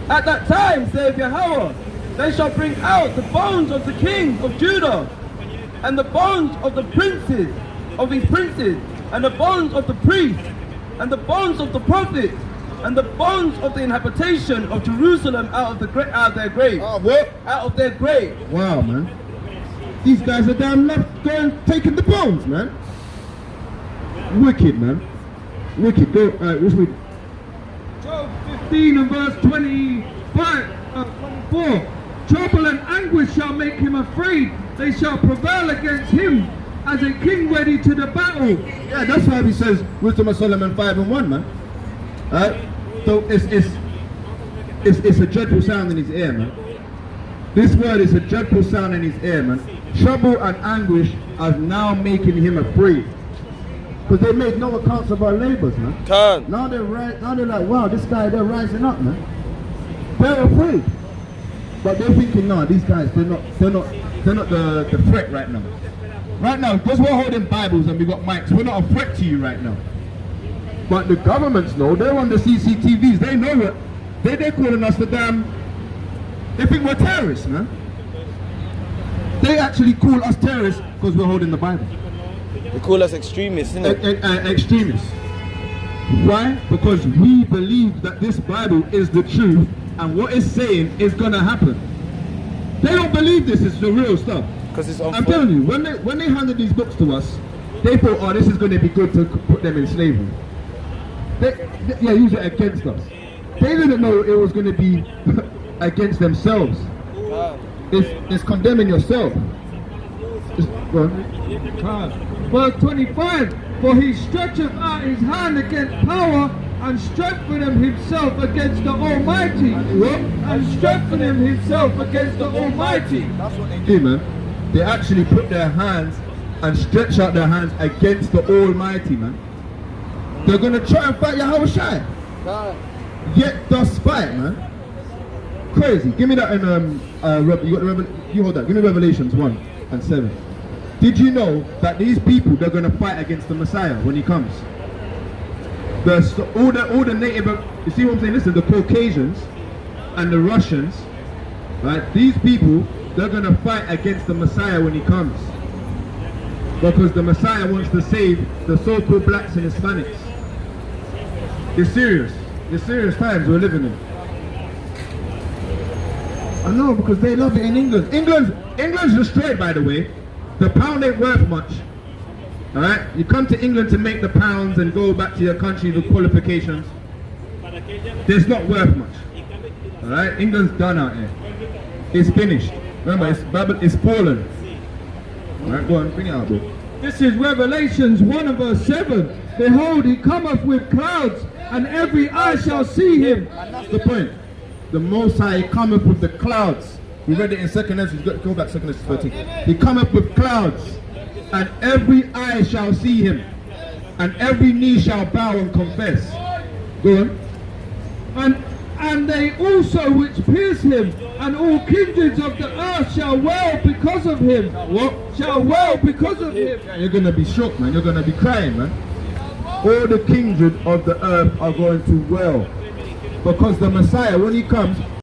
At that time, saith Yahawah, they shall bring out the bones of the king of Judah, and the bones of the princes, of his princes, and the bones of the priests, and the bones of the prophets, and the bones of the inhabitation of Jerusalem out of their grave. What? Out of their grave. Wow, man. These guys are damn left going taking the bones, man. Wicked, man. Wicked. Go. Alright, let's read. Job 15 and verse 24. Trouble and anguish shall make him afraid. They shall prevail against him as a king ready to the battle. Yeah, that's why he says Wisdom of Solomon 5 and 1, man. Alright? So it's a dreadful sound in his ear, man. This word is a dreadful sound in his ear, man. Trouble and anguish are now making him afraid. Because they made no accounts of our labors, man. Now they're like, wow, this guy, they're rising up, man. They're afraid. But they're thinking, no, these guys, they're not the threat right now. Right now, because we're holding Bibles and we got mics, we're not a threat to you right now. But the governments know, they're on the CCTVs, they know it. They're calling us the damn, they think we're terrorists, man. They actually call us terrorists because we're holding the Bible. They call us extremists, innit? Extremists. Why? Because we believe that this Bible is the truth and what it's saying is gonna happen. They don't believe this is the real stuff. Because it's on I'm telling you, when they handed these books to us, they thought, oh, this is going to be good to put them in slavery. Yeah, use it against us. They didn't know it was going to be against themselves. It's condemning yourself. Go on. Verse 25, for he stretcheth out his hand against power and strengtheneth himself against the Almighty. And strengtheneth himself against the Almighty. That's what they do, man. They actually put their hands and stretch out their hands against the Almighty, man. They're going to try and fight YAHAWAH. Yet does fight, man. Crazy. Give me that in you hold that. Give me Revelations 1 and 7. Did you know that these people, they're going to fight against the Messiah when he comes? All the native, you see what I'm saying? Listen, the Caucasians and the Russians, right? These people, they're going to fight against the Messiah when he comes, because the Messiah wants to save the so-called blacks and Hispanics. It's serious. It's serious times we're living in. I know, because they love it in England. England's destroyed, by the way. The pound ain't worth much. Alright? You come to England to make the pounds and go back to your country with qualifications. It's not worth much. Alright? England's done out here. It's finished. Remember, it's fallen. Alright, go on, bring it out, bro. This is Revelations 1 and verse 7. Behold, he cometh with clouds, and every eye shall see him. And that's the point. The Most High cometh with the clouds. We read it in 2nd Ezra. Go back 2nd Ezra 13. He cometh with clouds, and every eye shall see him, and every knee shall bow and confess. Go on. And they also which pierce him, and all kindreds of the earth shall wail because of him. What? Shall wail because of him. You're going to be shocked, man. You're going to be crying, man. All the kindred of the earth are going to wail, because the Messiah, when he comes,